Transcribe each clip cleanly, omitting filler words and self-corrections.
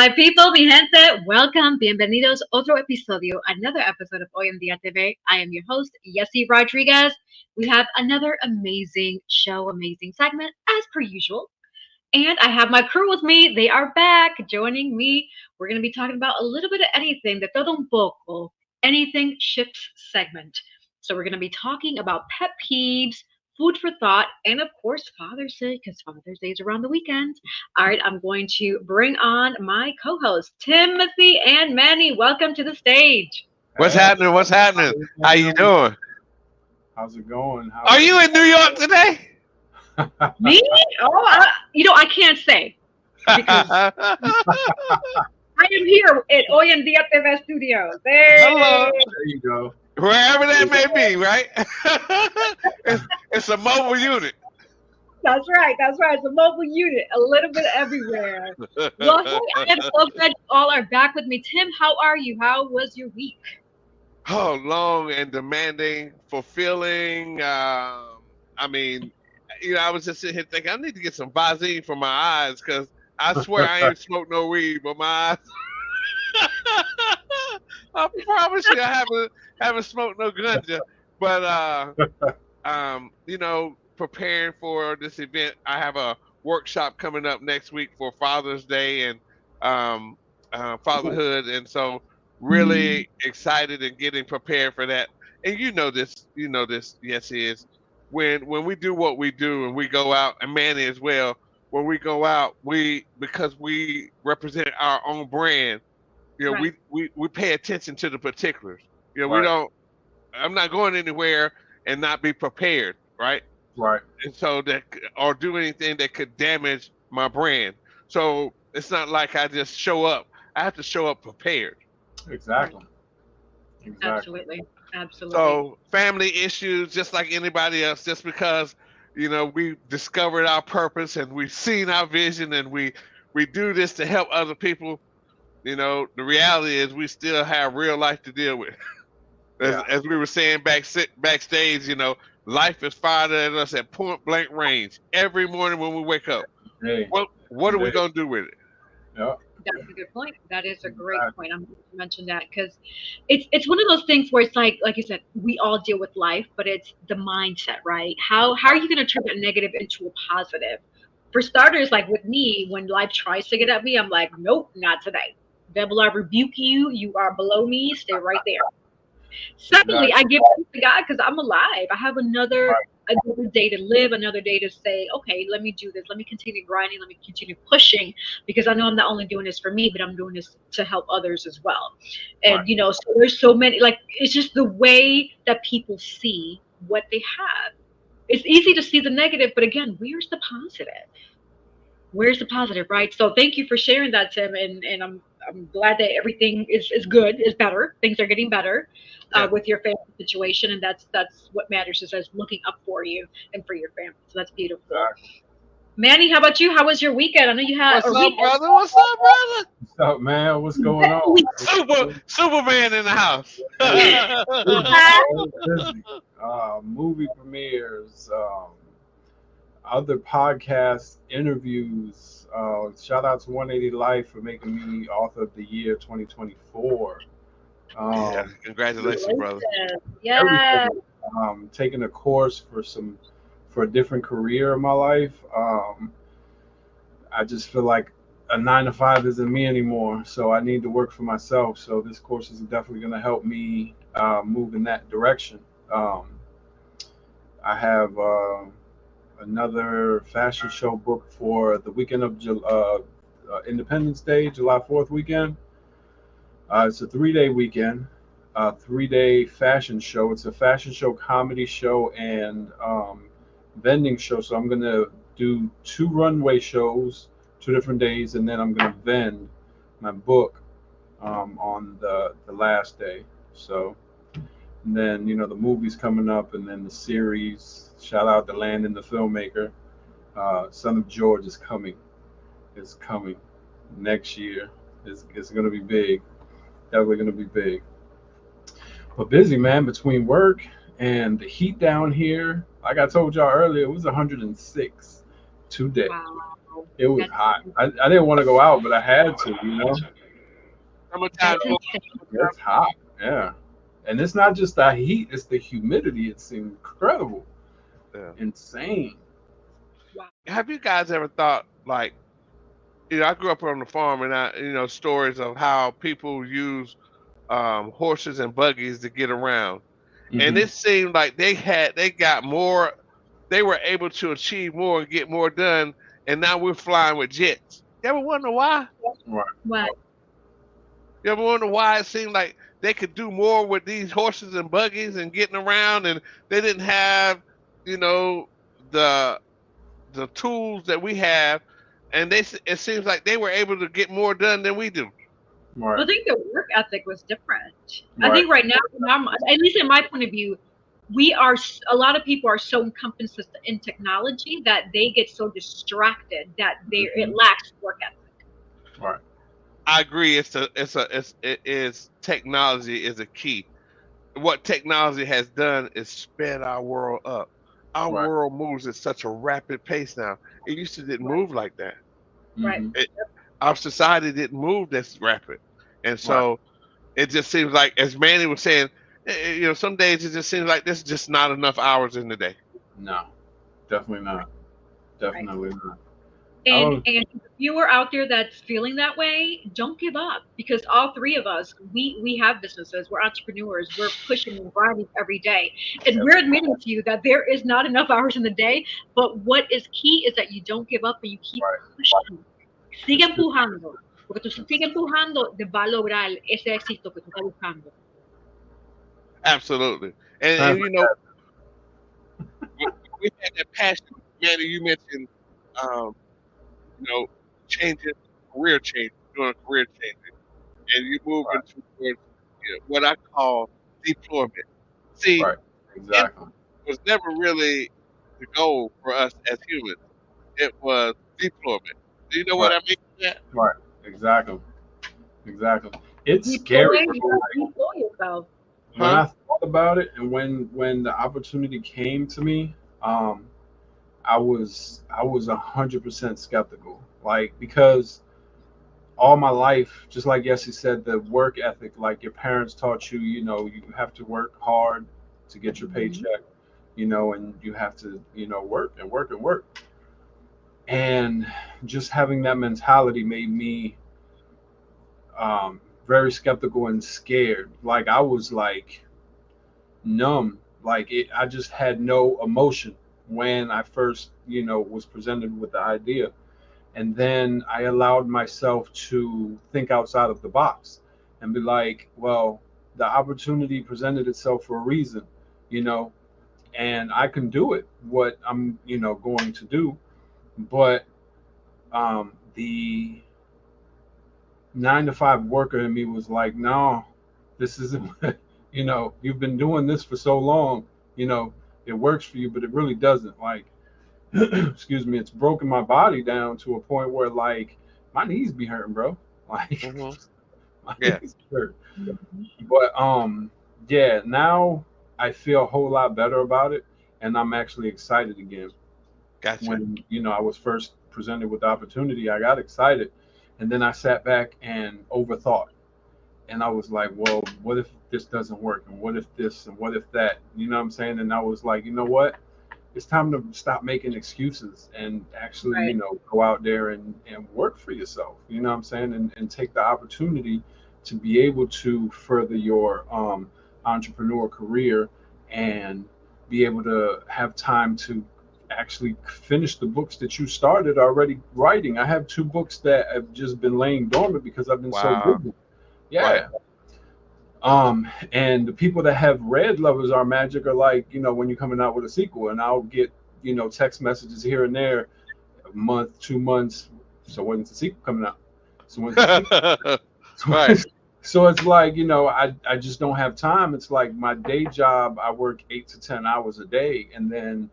My people, mi gente, welcome, bienvenidos, otro episodio, another episode of Hoy en Día TV. I am your host, Yessie Rodriguez. We have another amazing show, amazing segment, as per usual. And I have my crew with me. They are back joining me. We're going to be talking about a little bit of anything, de todo un poco, anything shifts segment. So we're going to be talking about pet peeves, food for thought, and of course, Father's Day, because Father's Day is around the weekend. All right, I'm going to bring on my co-hosts, Timothy and Manny. Welcome to the stage. What's happening? What's happening? How you doing? How's it going? Are you in New York today? Me? Oh, I can't say because I am here at Hoy en Día TV Studios. Hello. There you go. Wherever that may be, right? it's a mobile unit. That's right. It's a mobile unit, a little bit everywhere. Well, hey, I am so glad you all are back with me. Tim, how are you? How was your week? Oh, long and demanding, fulfilling. I was just sitting here thinking I need to get some Visine for my eyes because I swear I ain't smoked no weed, but my eyes. I promise you I haven't smoked no ganja. But preparing for this event, I have a workshop coming up next week for Father's Day and fatherhood, and so really excited and getting prepared for that. And you know this, yes, it is. When we do what we do and we go out, and Manny as well, when we go out, because we represent our own brand, Right. we pay attention to the particulars. We Right. don't. I'm not going anywhere and not be prepared, right? Right. And so or do anything that could damage my brand. So it's not like I just show up. I have to show up prepared. Exactly. Absolutely. So family issues, just like anybody else, just because, we discovered our purpose and we've seen our vision and we do this to help other people. The reality is we still have real life to deal with. As we were saying backstage, life is fired at us at point blank range every morning when we wake up. Hey. What are we going to do with it? Yeah. That's a good point. That is a great point. I'm going to mention that because it's one of those things where it's like you said, we all deal with life, but it's the mindset, right? How are you going to turn that negative into a positive? For starters, like with me, when life tries to get at me, I'm like, nope, not today. Devil, I rebuke you. You are below me. Stay right there. Secondly, I give thanks to God because I'm alive. I have another day to live, another day to say, okay, let me do this. Let me continue grinding. Let me continue pushing because I know I'm not only doing this for me, but I'm doing this to help others as well. And, so there's so many, it's just the way that people see what they have. It's easy to see the negative, but again, where's the positive? Where's the positive, right? So thank you for sharing that, Tim. And I'm glad that everything is good, is better. Things are getting better with your family situation, and that's what matters is as looking up for you and for your family. So that's beautiful. Manny, how about you? How was your weekend? I know you had What's up, brother? What's up, brother? What's up, man? What's going on? Superman in the house. Busy. Movie premieres, other podcast interviews. Shout out to 180 Life for making me author of the year 2024. Congratulations, brother. Yeah. Taking a course for a different career in my life. I just feel like a 9-to-5 isn't me anymore, so I need to work for myself. So this course is definitely going to help me move in that direction. I have another fashion show booked for the weekend of Independence Day, July 4th weekend. It's a 3-day weekend, 3-day fashion show. It's a fashion show, comedy show, and vending show. So I'm going to do 2 runway shows, 2 different days, and then I'm going to vend my book on the last day. So, and then, the movie's coming up, and then the series. Shout out to Landon, the filmmaker. Son of George is coming. It's coming next year. It's going to be big. Definitely going to be big. But busy, man, between work and the heat down here. Like I told y'all earlier, it was 106 today. Wow. It was That's hot. I didn't want to go out, but I had to. Summertime that's going. insane. It's hot. Yeah. And it's not just the heat; it's the humidity. It's incredible, Yeah. insane. Wow. Have you guys ever thought like, I grew up on the farm, and stories of how people use horses and buggies to get around, and Hmm. it seemed like they got more, they were able to achieve more and get more done, and now we're flying with jets. You ever wonder why? Right. Wow. You ever wonder why it seemed like they could do more with these horses and buggies and getting around, and they didn't have, you know, the tools that we have, and it seems like they were able to get more done than we do. Right. I think the work ethic was different. I Right. think right now, at least in my point of view, a lot of people are so encompassed in technology that they get so distracted that it Hmm. lacks work ethic. Right. I agree. It is technology is a key. What technology has done is sped our world up. Our Right. world moves at such a rapid pace now. It used to didn't Right. move like that. Right. Hmm. It, our society didn't move this rapid, and Right. so it just seems like, as Manny was saying, some days it just seems like there's just not enough hours in the day. No, definitely not. Right. Definitely not. I And was. if you are out there that's feeling that way, don't give up because all three of us, we have businesses, we're entrepreneurs, we're pushing and grinding every day. And we're admitting to you that there is not enough hours in the day, but what is key is that you don't give up and you keep Right. pushing. Sigue Consistent. empujando, porque tú sigue empujando, te va a lograr ese éxito que tú estás buscando. Absolutely, and Sounds we, we had that passion. Manny, you mentioned, um, you know, changing career change, doing a career change, and you moving like towards what I call deployment. See, right. Right. it Exactly. was never really the goal for us as humans. It was deployment. Do you know what Right. I mean by that? Right. Exactly. Exactly. It's scary, Deploy, bro. you gotta Like, deploy yourself. when Huh? I thought about it, and when the opportunity came to me, um, I was 100% skeptical. Like, because all my life, just like Yessie said, the work ethic, like your parents taught you, you have to work hard to get your Mhm. paycheck, and you have to, work and work and work. And just having that mentality made me very skeptical and scared. Like, I was like numb. Like, I just had no emotion when I first, was presented with the idea. And then I allowed myself to think outside of the box and be like, well, the opportunity presented itself for a reason, you know, and I can do it, what I'm, going to do. But the 9 to 5 worker in me was like, no, this isn't, you've been doing this for so long, you know, it works for you, but it really doesn't. Like, excuse me, it's broken my body down to a point where, like, my knees be hurting, bro. Like, Hmm. my Yeah, knees hurt. Mhm. But yeah, now I feel a whole lot better about it, and I'm actually excited again. gotcha. When I was first presented with the opportunity, I got excited, and then I sat back and overthought, and I was like, well, what if this doesn't work, and what if this, and what if that? You know what I'm saying? And I was like, you know what? It's time to stop making excuses and actually, Right. go out there and work for yourself. You know what I'm saying? And take the opportunity to be able to further your entrepreneur career and be able to have time to actually finish the books that you started already writing. I have 2 books that have just been laying dormant because I've been so Wow. busy. Right. Yeah. And the people that have read Lovers Are Magic are like, when you're coming out with a sequel, and I'll get, text messages here and there, a month, 2 months. So when's the sequel coming out? So when's the sequel? So, Right. so it's like, I just don't have time. It's like my day job, I work 8 to 10 hours a day, and then,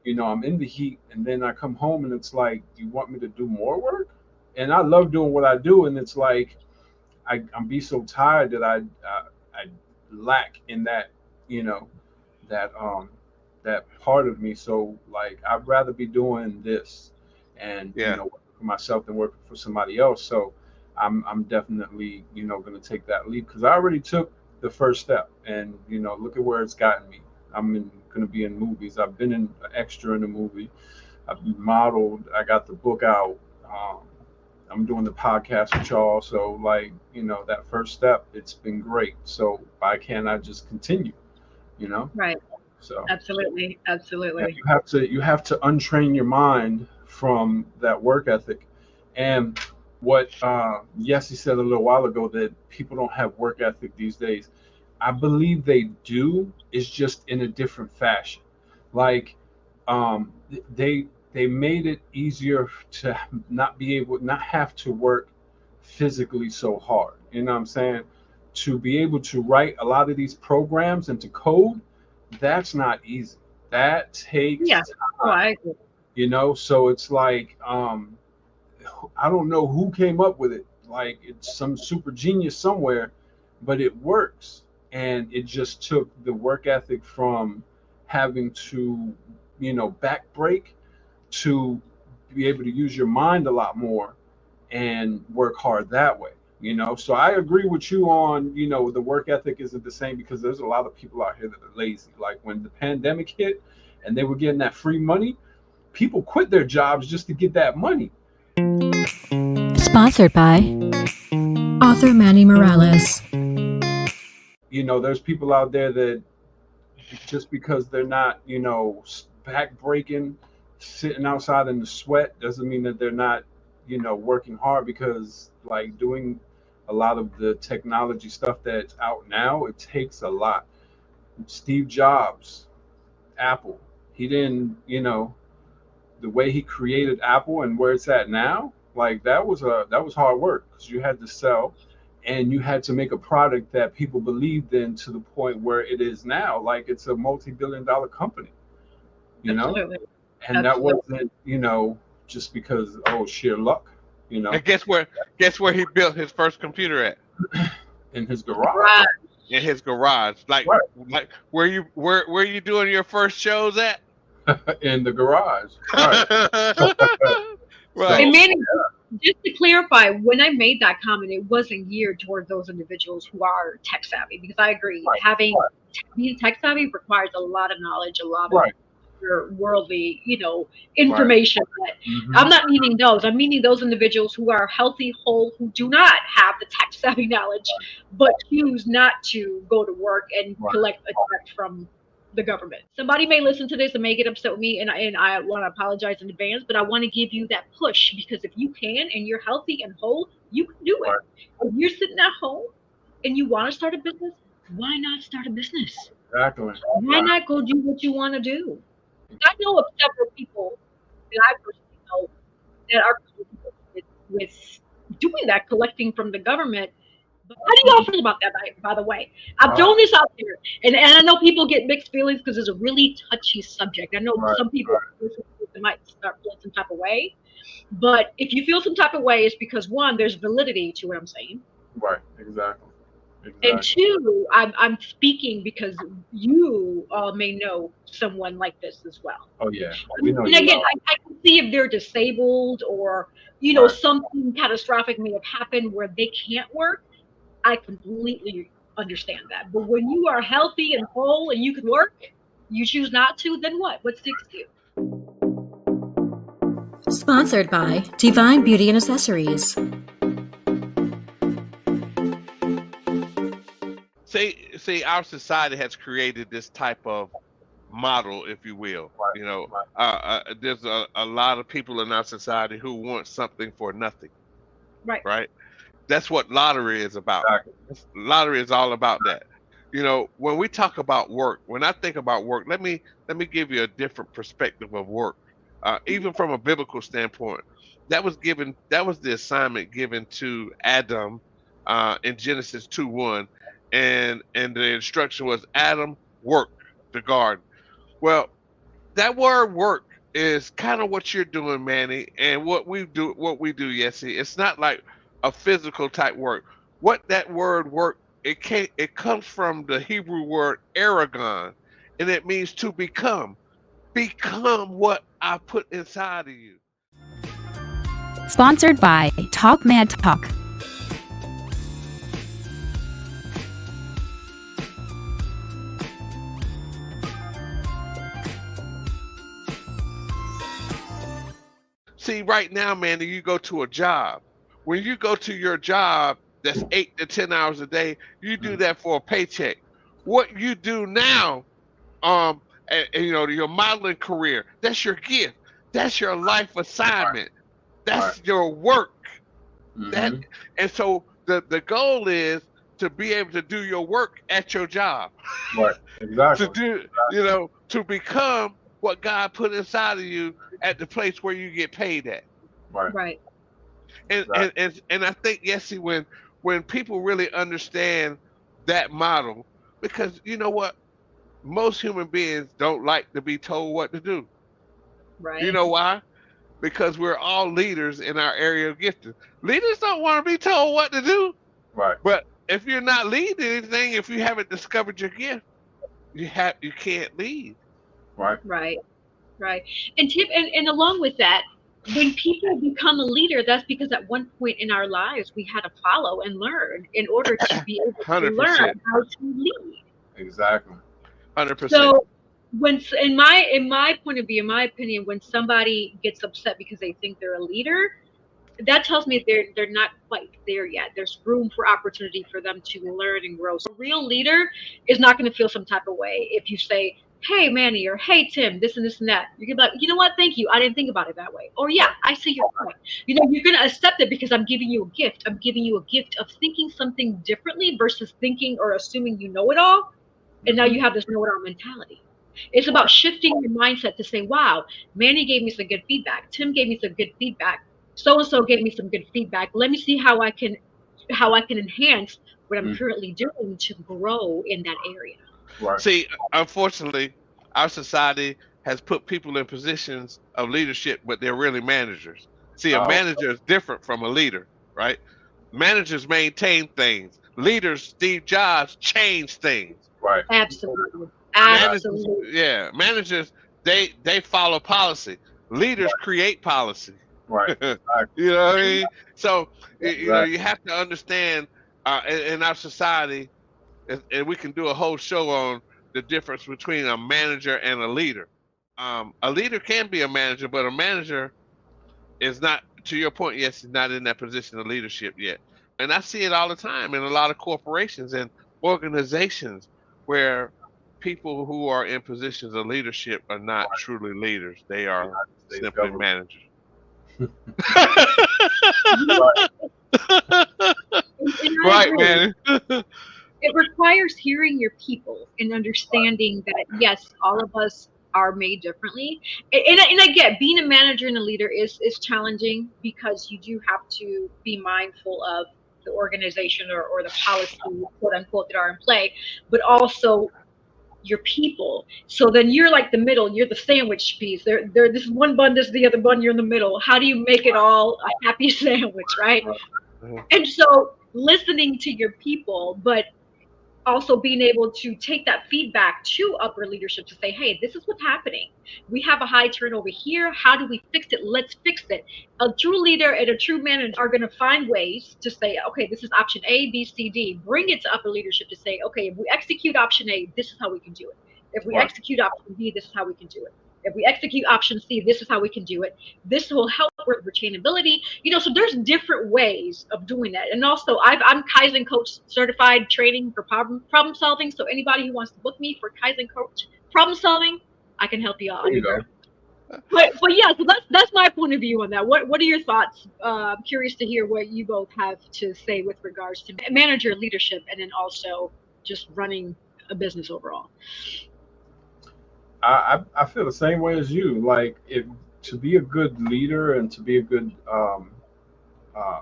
I'm in the heat, and then I come home, and it's like, you want me to do more work? And I love doing what I do, and it's like, I'm be so tired that I lack in that, you know that that part of me. So, like, I'd rather be doing this and Yeah. working for myself than working for somebody else. So I'm definitely going to take that leap because I already took the first step, and look at where it's gotten me. Going to be in movies. I've been an extra in a movie. I've modeled. I got the book out. Um, I'm doing the podcast with y'all. So like, that first step, it's been great. So why can't I just continue? You know? Right. So Absolutely. yeah, Absolutely. you have to untrain your mind from that work ethic. And what Yessie said a little while ago, that people don't have work ethic these days. I believe they do. It's just in a different fashion. Like they made it easier to not have to work physically so hard. You know what I'm saying? To be able to write a lot of these programs and to code, that's not easy. That Yeah. takes Oh, time. I agree. So it's like I don't know who came up with it. Like it's some super genius somewhere, but it works. And it just took the work ethic from having to, back break to be able to use your mind a lot more and work hard that way. So I agree with you on, the work ethic isn't the same because there's a lot of people out here that are lazy. Like when the pandemic hit and they were getting that free money, people quit their jobs just to get that money. Sponsored by author Manny Morales. There's people out there that just because they're not, back breaking, sitting outside in the sweat, doesn't mean that they're not, working hard because like doing a lot of the technology stuff that's out now, it takes a lot. Steve Jobs, Apple, he didn't, the way he created Apple and where it's at now, like that was hard work because you had to sell and you had to make a product that people believed in to the point where it is now. Like it's a multi-billion-dollar company, you know, Absolutely. and that Absolutely. wasn't, just because sheer luck, you know, And guess where he built his first computer at? in his garage. Right. In his garage. Right. Like where you doing your first shows at? In the garage. Right. Right. And So Manny, just to clarify, when I made that comment, it wasn't geared toward those individuals who are tech savvy, because I agree, right, having being tech savvy requires a lot of knowledge, a lot of right, your worldly, right. information. But Hmm. I'm not meaning those. I'm meaning those individuals who are healthy, whole, who do not have the tech savvy knowledge, but choose not to go to work and Right, collect a check from the government. Somebody may listen to this and may get upset with me, and I want to apologize in advance, but I want to give you that push because if you can and you're healthy and whole, you can do it. right. If you're sitting at home and you want to start a business, why not start a business? Exactly. Why not go do what you want to do? I know of several people that I personally know that are comfortable with doing that, collecting from the government. But how do y'all feel about that, by the way? I'm Uh, throwing this out there. And I know people get mixed feelings because it's a really touchy subject. I know right, some people right, might start feeling some type of way. But if you feel some type of way, it's because one, there's validity to what I'm saying. right. Exactly. And Exactly. two, I'm speaking because you may know someone like this as well. Oh yeah, we know And you again, well. I can see if they're disabled or, Right. something catastrophic may have happened where they can't work. I completely understand that. But when you are healthy and whole and you can work, you choose not to, then what? What's the excuse? Sponsored by Divine Beauty and Accessories. See, our society has created this type of model, if you will. Right. Right. There's a lot of people in our society who want something for nothing, Right. right? That's what lottery is about. Exactly. Lottery is all about that. When we talk about work, when I think about work, let me give you a different perspective of work. Even from a biblical standpoint, that was the assignment given to Adam in Genesis 2:1, and the instruction was Adam work the garden. Well, that word work is kind of what you're doing, Manny, and what we do, Yessie. It's not like a physical type work. What that word work, it comes from the Hebrew word aragon, and it means to become. Become what I put inside of you. Sponsored by Talk Mad Talk. See, right now, man, you go to a job. When you go to your job that's 8 to 10 hours a day, you do Mm. that for a paycheck. What you do now, and, your modeling career, that's your gift. That's your life Right. assignment. Right. That's your work. That Mm-hmm. and so the goal is to be able to do your work at your job. Right. To Exactly. do, to become what God put inside of you at the place where you get paid at. Right. Right. and and Exactly. and, and I think, Yessie, when people really understand that model, because you know what, most human beings don't like to be told what to do. You Right. know why? Because we're all leaders in our area of gifting. Leaders don't want to be told what to do, Right. but if you're not leading anything, if you haven't discovered your gift, you can't lead. Right. Right. Right. And tip and along with that, when people become a leader, that's because at one point in our lives we had to follow and learn in order to be able to Hundred learn percent, how to lead. Exactly. 100%. So in my point of view, in my opinion, when somebody gets upset because they think they're a leader, that tells me they're not quite there yet. There's room for opportunity for them to learn and grow. So a real leader is not going to feel some type of way if you say, "Hey Manny," or "Hey Tim," this and this and that. You're gonna be like, "You know what? Thank you. I didn't think about it that way." Or, "Yeah, I see your point." You're gonna accept it because I'm giving you a gift. I'm giving you a gift of thinking something differently versus thinking or assuming you know it all, and now Mm-hmm. you have this know it all mentality. It's about Right. shifting your mindset to say, wow, Manny gave me some good feedback. Tim gave me some good feedback. So and so gave me some good feedback. Let me see how I can enhance what I'm Mm. currently doing to grow in that area. Right. See, unfortunately, our society has put people in positions of leadership, but they're really managers. See, a Oh. manager is different from a leader, right? Managers maintain things. Leaders, Steve Jobs, change things. Right. Absolutely. Managers, Absolutely. yeah, managers, they follow policy. Leaders create policy. Right. You Exactly. know what I mean? So Exactly. you have to understand, in our society, and we can do a whole show on the difference between a manager and a leader. A leader can be a manager, but a manager is not, to your point, yes, he's not in that position of leadership yet. And I see it all the time in a lot of corporations and organizations where people who are in positions of leadership are not truly leaders. They are United States simply government. managers. Right. And I Right, agree. man. It requires hearing your people and understanding that yes, all of us are made differently. And I get being a manager and a leader is challenging because you do have to be mindful of the organization or the policy, quote unquote, that are in play, but also your people. So then you're like the middle, you're the sandwich piece. There this is one bun, this is the other bun, you're in the middle. How do you make it all a happy sandwich, right? Right. And so listening to your people, but also being able to take that feedback to upper leadership to say, hey, this is what's happening. We have a high turnover here. How do we fix it? Let's fix it. A true leader and a true manager are going to find ways to say, okay, this is option A, B, C, D. Bring it to upper leadership to say, okay, if we execute option A, this is how we can do it. If we Right. execute option B, this is how we can do it. If we execute option C, this is how we can do it. This will help with retainability. So there's different ways of doing that. And also, I'm Kaizen coach certified training for problem solving. So anybody who wants to book me for Kaizen coach problem solving, I can help you out There you anywhere. go. But yeah, so that's my point of view on that. What are your thoughts? I'm curious to hear what you both have to say with regards to manager leadership and then also just running a business overall. I feel the same way as you. Like, if to be a good leader and to be a good uh,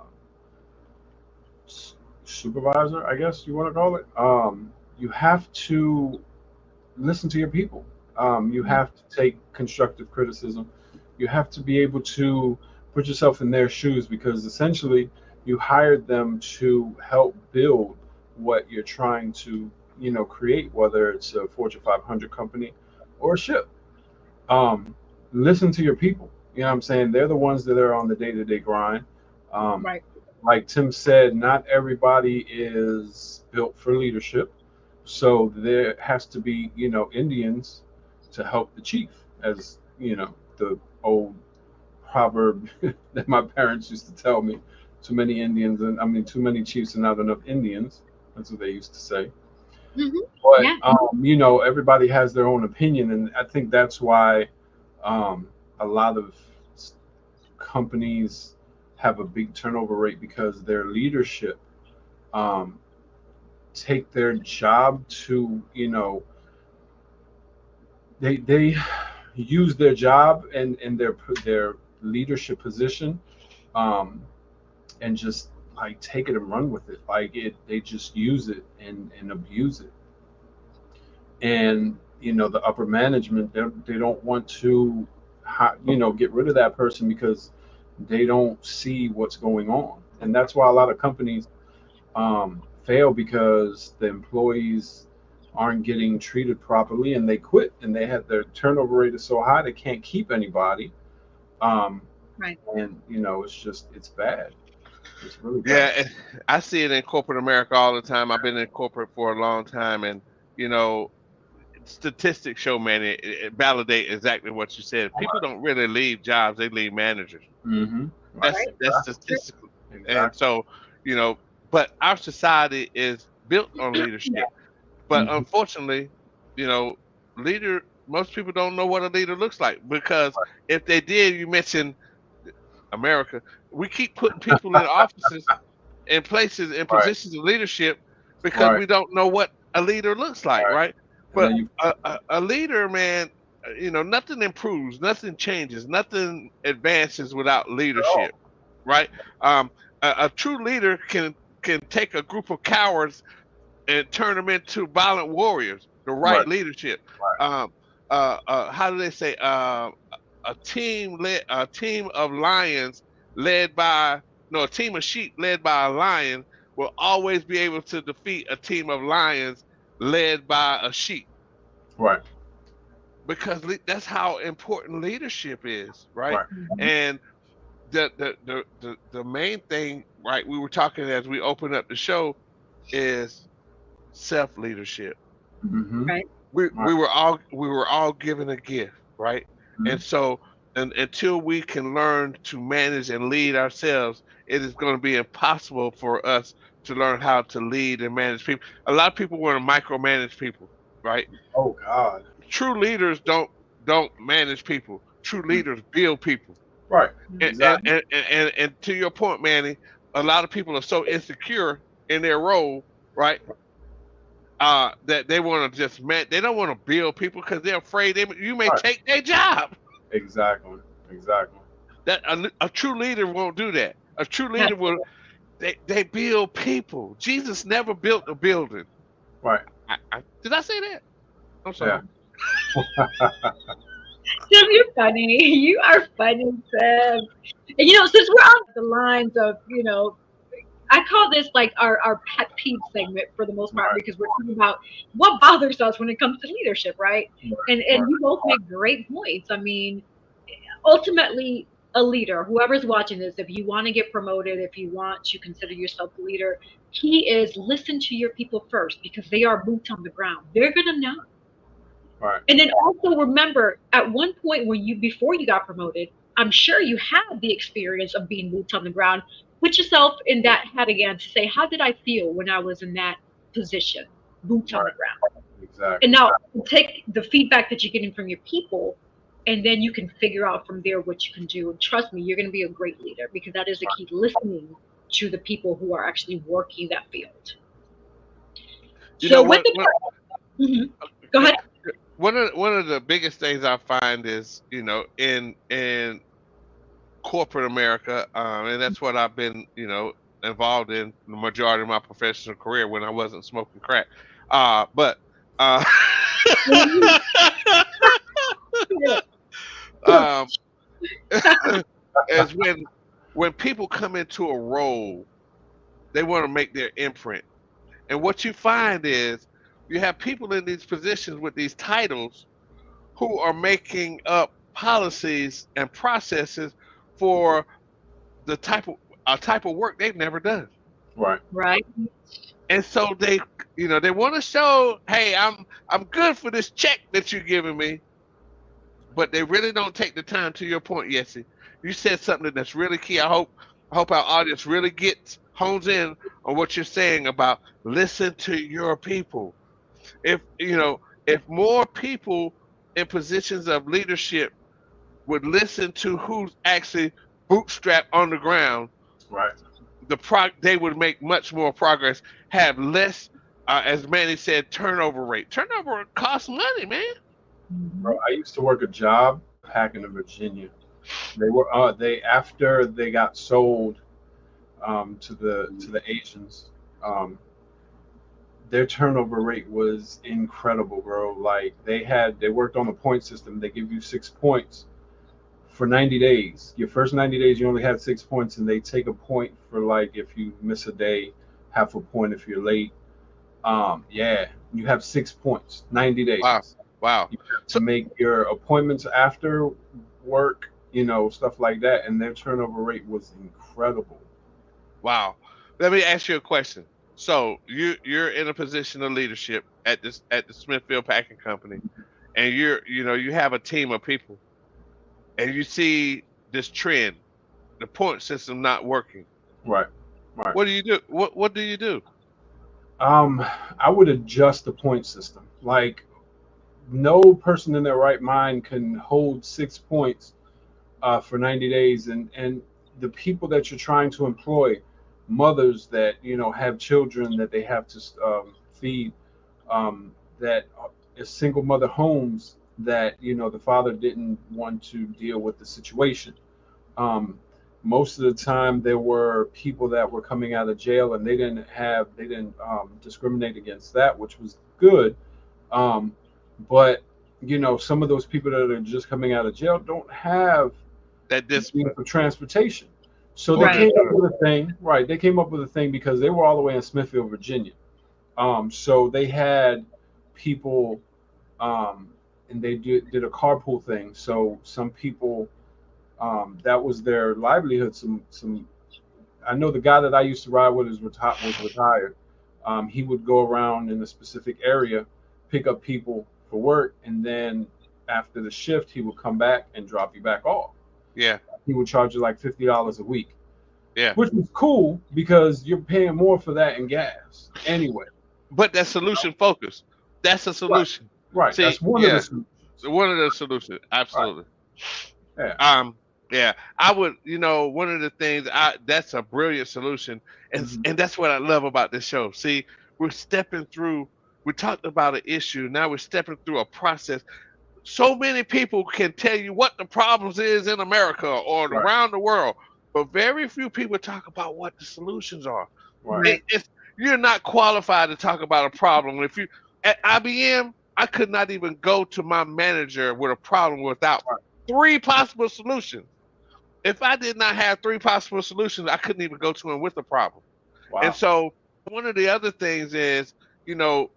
supervisor, I guess you want to call it, you have to listen to your people. You Mhm. have to take constructive criticism. You have to be able to put yourself in their shoes because essentially you hired them to help build what you're trying to, create, whether it's a Fortune 500 company or a ship. um, Listen to your people. You know what I'm saying? They're the ones that are on the day-to-day grind. Um, Right. like Tim said, not everybody is built for leadership. So there has to be, Indians to help the chief, as, the old proverb that my parents used to tell me. Too many Indians, and I mean, too many chiefs and not enough Indians. That's what they used to say. Hmm. But, Yeah. everybody has their own opinion. And I think that's why a lot of companies have a big turnover rate because their leadership um, take their job to they use their job and their leadership position um, and just like take it and run with it like it they just use it and abuse it and the upper management they don't want to get rid of that person because they don't see what's going on and that's why a lot of companies fail because the employees aren't getting treated properly and they quit and they have their turnover rate is so high they can't keep anybody um, Right. and it's bad. It's really bad. Yeah, I see it in corporate America all the time. I've been in corporate for a long time, and you know, statistics show, man, it validate exactly what you said. People don't really leave jobs; they leave managers. Mm-hmm. Right. Right. That's Exactly. statistical. And Exactly. so, you know, but our society is built on leadership. But Mm-hmm. unfortunately, you know, leader most people don't know what a leader looks like because if they did, you mentioned America, we keep putting people in offices in places in Right. positions of leadership because Right. we don't know what a leader looks like, Right. right? And But then you. a leader, man, nothing improves, nothing changes, nothing advances without Oh, leadership, right? Um, a true leader can take a group of cowards and turn them into violent warriors. The right right. leadership. Right. Um, how do they say? A team of lions led by no, a team of sheep led by a lion will always be able to defeat a team of lions led by a sheep Right. because that's how important leadership is, right? Right. Mhm. And the main thing, right? We were talking as we opened up the show is self leadership. Mm-hmm. Right. Right. We were all given a gift, right? Mm-hmm. And so and until we can learn to manage and lead ourselves, it is going to be impossible for us to learn how to lead and manage people. A lot of people want to micromanage people, right? Oh God. True leaders don't manage people. True Mm. leaders build people. Right. And Mhm. and, Exactly. and, and, and to your point, Manny, a lot of people are so insecure in their role, right? That they want to just they don't want to build people because they're afraid you may Right. take their job. Exactly. Exactly. That a true leader won't do that. A true That's leader will they build people. Jesus never built a building. Right. Did I say that? I'm Yeah. sorry. Tim, you're funny. You are funny, Tim. And since we're on the lines of, I call this like our pet peeve segment for the most part Right. because we're talking about what bothers us when it comes to leadership, right? Right. And Right. you both make great points. I mean, ultimately, a leader, whoever's watching this, if you want to get promoted, if you want to consider yourself a leader, key is listen to your people first because they are boots on the ground. They're gonna know. Right. And then also remember, at one point when before you got promoted, I'm sure you had the experience of being boots on the ground. Put yourself in that hat again to say, how did I feel when I was in that position, boots on the Right. ground? And Exactly. now take the feedback that you're getting from your people, and then you can figure out from there what you can do. And trust me, you're going to be a great leader because that is the key, listening to the people who are actually working that field. You know So with what? the Mhm. Go ahead. One of the biggest things I find is in corporate America, and that's what I've been involved in the majority of my professional career when I wasn't smoking crack. But uh, Mhm. um, is when people come into a role, they want to make their imprint, and what you find is you have people in these positions with these titles who are making up policies and processes for the type of work they've never done. Right. Right. And so they want to show, hey, I'm good for this check that you're giving me, but they really don't take the time. To your point, Yessie, you said something that's really key. I hope our audience really hones in on what you're saying about listen to your people. If more people in positions of leadership would listen to who's actually bootstrapped on the ground, Right. they would make much more progress, have less, as Manny said, turnover rate. Turnover costs money, man. Bro, Hmm. I used to work a job packing in Virginia. They after they got sold to the Asians. Um, their turnover rate was incredible, bro. Like they worked on the point system. They give you 6 points for 90 days. Your first 90 days, you only had 6 points, and they take a point for like if you miss a day, half a point if you're late. Yeah, you have 6 points, 90 Wow, days. wow. You have to So make your appointments after work, stuff like that, and their turnover rate was incredible. wow. Let me ask you a question. So you're in a position of leadership at the Smithfield Packing Company, and you have a team of people, and you see this trend, the point system not working. Right, right. What do you do? What do you do? Um, I would adjust the point system. Like no person in their right mind can hold 6 points for 90 days, and the people that you're trying to employ, mothers that have children that they have to feed, that is single mother homes that the father didn't want to deal with the situation. um, Most of the time there were people that were coming out of jail, and they didn't discriminate against that, which was good. Um, but some of those people that are just coming out of jail don't have That means discipline of transportation. So they or the Right. came up insurance? with a thing, right? They came up with a thing because they were all the way in Smithfield, Virginia. So they had people, um, and they did a carpool thing. So some people, that was their livelihood. Some I know the guy that I used to ride with was retired. He would go around in a specific area, pick up people for work, and then after the shift, he would come back and drop you back off. Yeah, He would charge you like $50 a week, yeah. which was cool because you're paying more for that in gas anyway. But that solution focus. That's a Right, solution. right. See, That's one of the yeah, solutions. one of the solutions. Right. Absolutely. Yeah. Um, yeah, I would. One of the things that's a brilliant solution, and Hmm. and that's what I love about this show. See, we're stepping through. We talked about an issue. Now we're stepping through a process. So many people can tell you what the problems is in America or Right. around the world, but very few people talk about what the solutions are. Right. Right. You're not qualified to talk about a problem. If you at IBM, I could not even go to my manager with a problem without Right. three possible solutions. If I did not have three possible solutions, I couldn't even go to him with the problem. And Wow. so one of the other things is, you know,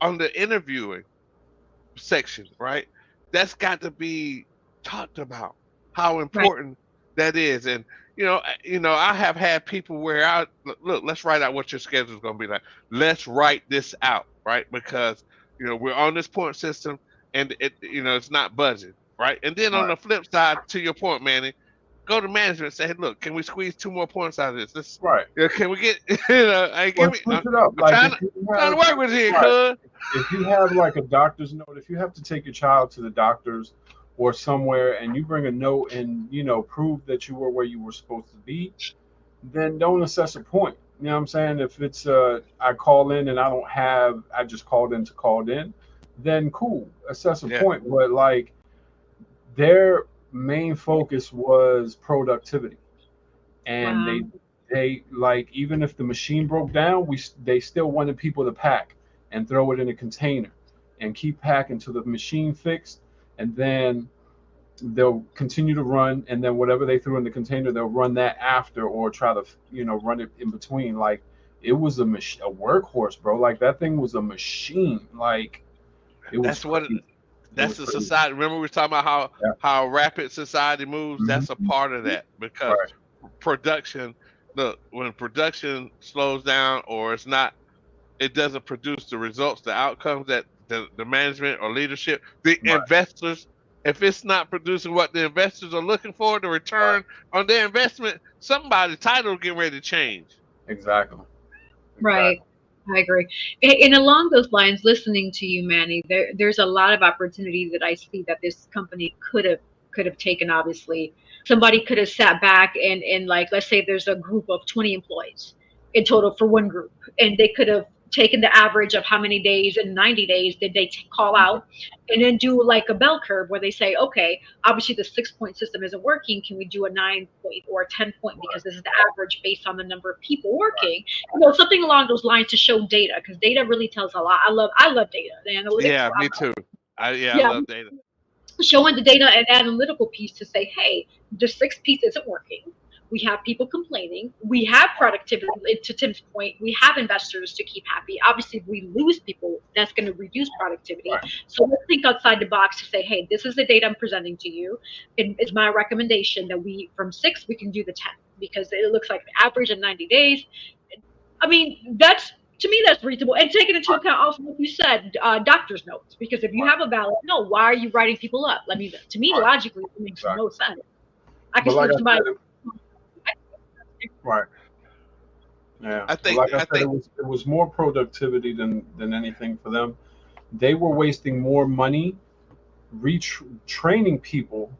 on the interviewing section, right? That's got to be talked about how Right. important that is. And I have had people where I look. Let's write out what your schedule is going to be like. Let's write this out, right? Because we're on this point system, and it's not budget, right? And then on Right. the flip side, to your point, Manny, go to management and say, hey, look, can we squeeze two more points out of this? Right. Can we get, hey, give Or me, switch it up. I'm Like trying if to, you trying to have work with you, right, cuz. if you have like a doctor's note, if you have to take your child to the doctor's or somewhere, and you bring a note and prove that you were where you were supposed to be, then don't assess a point. You know what I'm saying? If it's I call in and I just called in to called in, then cool, assess a Yeah, point. But like their main focus was productivity, and Wow. they like even if the machine broke down, they still wanted people to pack and throw it in a container and keep packing until the machine fixed, and then they'll continue to run, and then whatever they threw in the container, they'll run that after or try to run it in between. Like it was a workhorse, bro. Like that thing was a machine. Like it was that's what crazy. It That's was the crazy. society. Remember we were talking about Yeah. how rapid society moves. That's a Mhm. part of that because Right. production. Look, when production slows down or it's not, it doesn't produce the results, the outcomes that the management or leadership, the Right. investors. If it's not producing what the investors are looking for, the Right. return on their investment, somebody's title getting ready to change. Exactly. Right. Exactly. I agree. And along those lines, listening to you, Manny, there's a lot of opportunity that I see that this company could have taken. Obviously, somebody could have sat back and like, let's say there's a group of 20 employees in total for one group, and they could have taken the average of how many days in 90 days did they call out, and then do like a bell curve where they say, okay, obviously the 6 point system isn't working. Can we do a 9 point or a 10 point because Right. this is the average based on the number of people Right. working, something along those lines to show data because data really tells a lot. I love data. The analytics. Yeah, me too. I Yeah, love data. showing the data and analytical piece to say, hey, the sixth piece isn't working. We have people complaining. We have productivity. To Tim's point, we have investors to keep happy. Obviously, if we lose people, that's going to reduce productivity. Right. So let's think outside the box to say, hey, this is the data I'm presenting to you. It's my recommendation that we, from six, we can do the 10 because it looks like the average in 90 days. I mean, that's to me that's reasonable, and taking into Right. account also what you said, doctor's notes. Because if you Right. have a valid no, why are you writing people up? I mean, to me, Right. logically, it makes no Exactly. sense. I can But see like if I somebody. said, right. Yeah. I But think like I I said, think it was more productivity than anything for them. They were wasting more money retraining people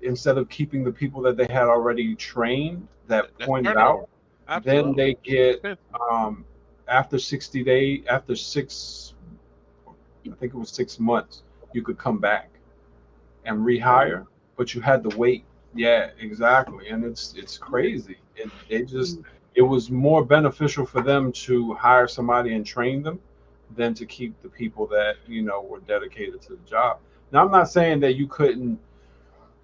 instead of keeping the people that they had already trained that that's pointed turnover. out. Then Absolutely. they It's get expensive. after 60 days, after six, I think it was 6 months, you could come back and rehire, but you had to wait. Yeah, exactly, and it's crazy. They just it was more beneficial for them to hire somebody and train them than to keep the people that were dedicated to the job. Now, I'm not saying that you couldn't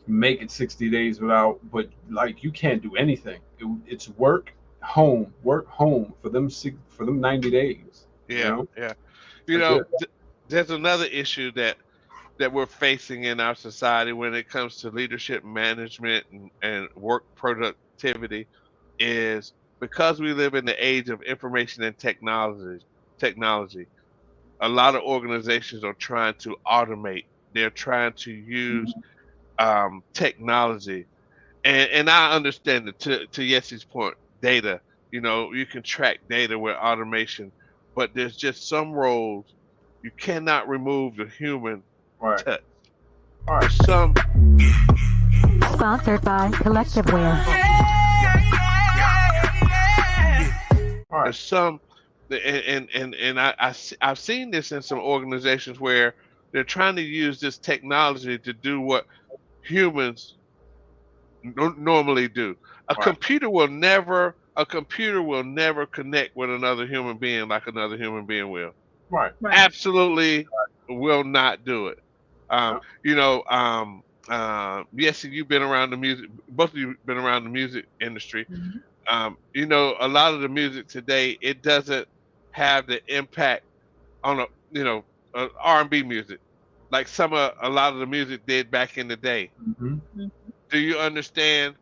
make it 60 days without, but like you can't do anything. It's work home for them for them 90 days. You Yeah, know, yeah. that's it. There's another issue that we're facing in our society when it comes to leadership management and work productivity is because we live in the age of information and technology, a lot of organizations are trying to automate. They're trying to use technology. And I understand it to Yesse's point, data. You can track data with automation, but there's just some roles you cannot remove the human Right. touch. All right. There's some Sponsored by Collectiveware. All right. there's some and I've seen this in some organizations where they're trying to use this technology to do what humans normally do. All right. A computer will never connect with another human being like another human being will. Right. Right. Absolutely will not do it. Yeah. Yes, you've been around the music. Both of you been around the music industry. Mhm. A lot of the music today it doesn't have the impact on R&B music like a lot of the music did back in the day. Hmm. Mhm. Do you understand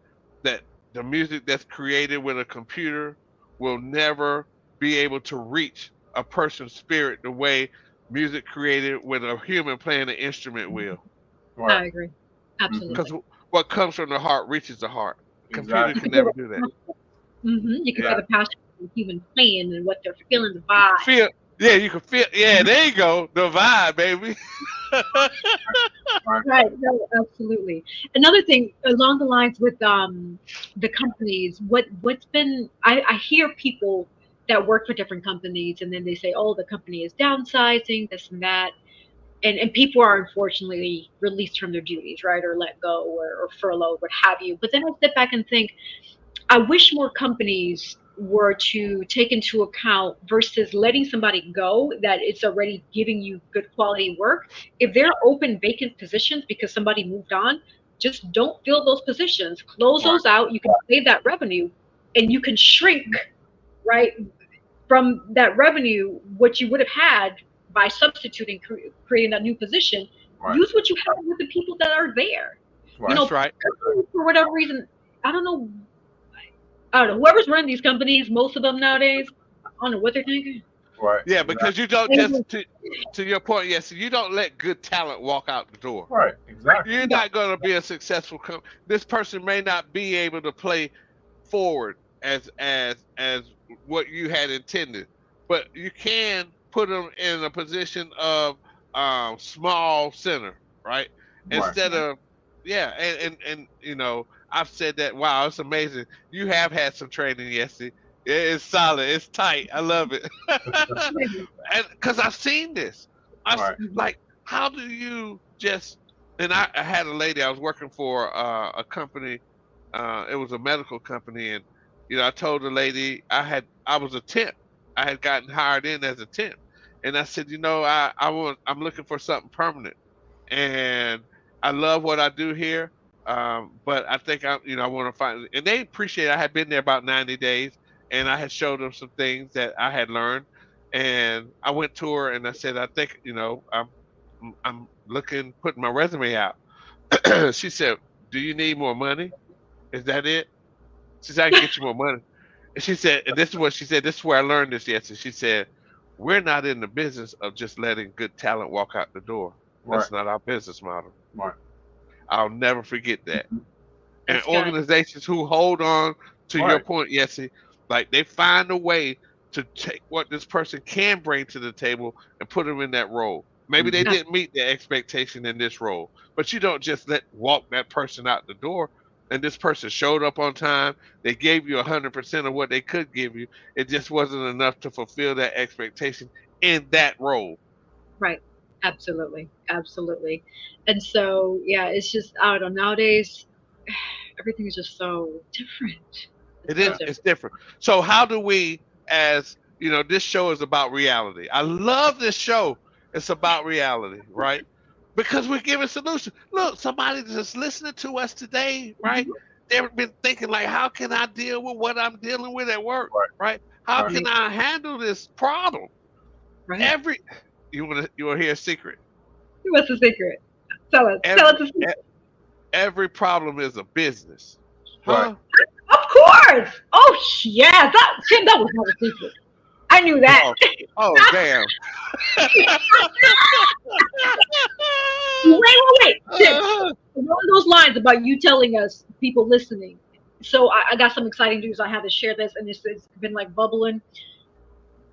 that the music that's created with a computer will never be able to reach a person's spirit the way music created with a human playing an instrument will? Right. I agree. Hmm. Because Absolutely. what comes from the heart reaches the heart. Computer Exactly. You can can feel never the do that. passion. You can feel Yeah. the passion of the human playing and what they're feeling, the You can vibe. feel, yeah, you can feel, yeah, there you go, the vibe, baby. Right. Right. No, absolutely. Another thing along the lines with the companies, what's been I hear people that work for different companies and then they say, oh, the company is downsizing, this and that. And people are unfortunately released from their duties, right? Or let go or furloughed, what have you. But then I step back and think, I wish more companies were to take into account versus letting somebody go that it's already giving you good quality work. If there are open vacant positions because somebody moved on, just don't fill those positions. Close Right. those out. You can save that revenue and you can shrink, right, from that revenue what you would have had by substituting creating a new position Right. Use what you have with the people that are there. You Right. know, That's right. for whatever reason, I don't know. I don't know. Whoever's running these companies, most of them nowadays, I don't know what they're thinking. Right. Yeah, Exactly. because you don't just to your point. Yes, you don't let good talent walk out the door. Right. Exactly. You're not going to be a successful this person may not be able to play forward as what you had intended, but you can put them in a position of small center, right? Right. Instead of yeah, and I've said that. Wow, it's amazing. You have had some training, Yesy. It's solid. It's tight. I love it. And because I've seen this, Right. like, how do you just? And I had a lady. I was working for a company. It was a medical company, and I told the lady I was a temp. I had gotten hired in as a temp, and I said, I'm looking for something permanent, and I love what I do here. But I think I want to find, and they appreciate. I had been there about 90 days, and I had showed them some things that I had learned, and I went to her and I said, I think, I'm looking, putting my resume out. She said, "Do you need more money? Is that it?" She said, "I can get you more money." And she said, and this is what she said. This is where I learned this yesterday. She said, "We're not in the business of just letting good talent walk out the door. Right. That's not our business model." Right. I'll never forget that. And That's good. organizations who hold on to your Right. point, Yessie, like they find a way to take what this person can bring to the table and put them in that role. Maybe they Mhm. didn't meet the expectation in this role, but you don't just let walk that person out the door. And this person showed up on time. They gave you 100% of what they could give you. It just wasn't enough to fulfill that expectation in that role. Right. Absolutely. Absolutely. And so, yeah, it's just, I don't know, nowadays, everything is just so different. It It's so is. different. It's different. So how do we, as this show is about reality. I love this show. It's about reality, right? Because we're giving solutions. Look, somebody just listening to us today, right? Mhm. They've been thinking like, how can I deal with what I'm dealing with at work, Right. right? How Right. can I handle this problem? Right. Every you want to hear a secret? What's the secret? Tell us. Tell us Every the secret. every problem is a business, Right. huh? Of course. Oh, yeah. Tim, that was not a secret. I knew that. Oh, oh, damn. Wait. Tim, Uh, one of those lines about you telling us, people listening. So I got some exciting news. I had to share this, and it's been like bubbling.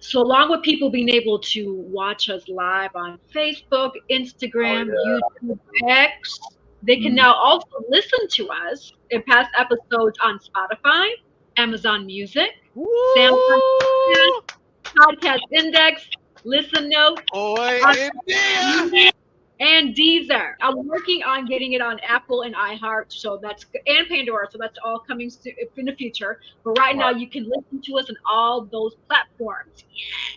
So along with people being able to watch us live on Facebook, Oh Instagram, yeah. YouTube, X, they can Mhm. now also listen to us in past episodes on Spotify, Amazon Music, SoundCloud, woo! Podcast Index, Listen Notes, Boy, India! and Deezer. I'm working on getting it on Apple and iHeart, so and Pandora, so that's all coming in the future. But right now, Right. you can listen to us on all those platforms.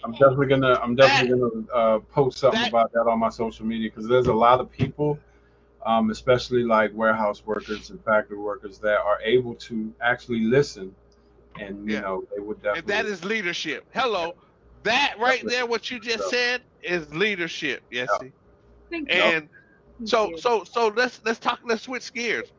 I'm That definitely gonna post something that about that on my social media because there's a lot of people, especially like warehouse workers and factory workers, that are able to actually listen, and yeah, they would and that definitely. is leadership. Hello, that right Definitely. there, what you just So, said is leadership. Yes, yeah. see. Thank you. Yep. And Thank so you. so so let's talk. Let's switch gears. Yeah.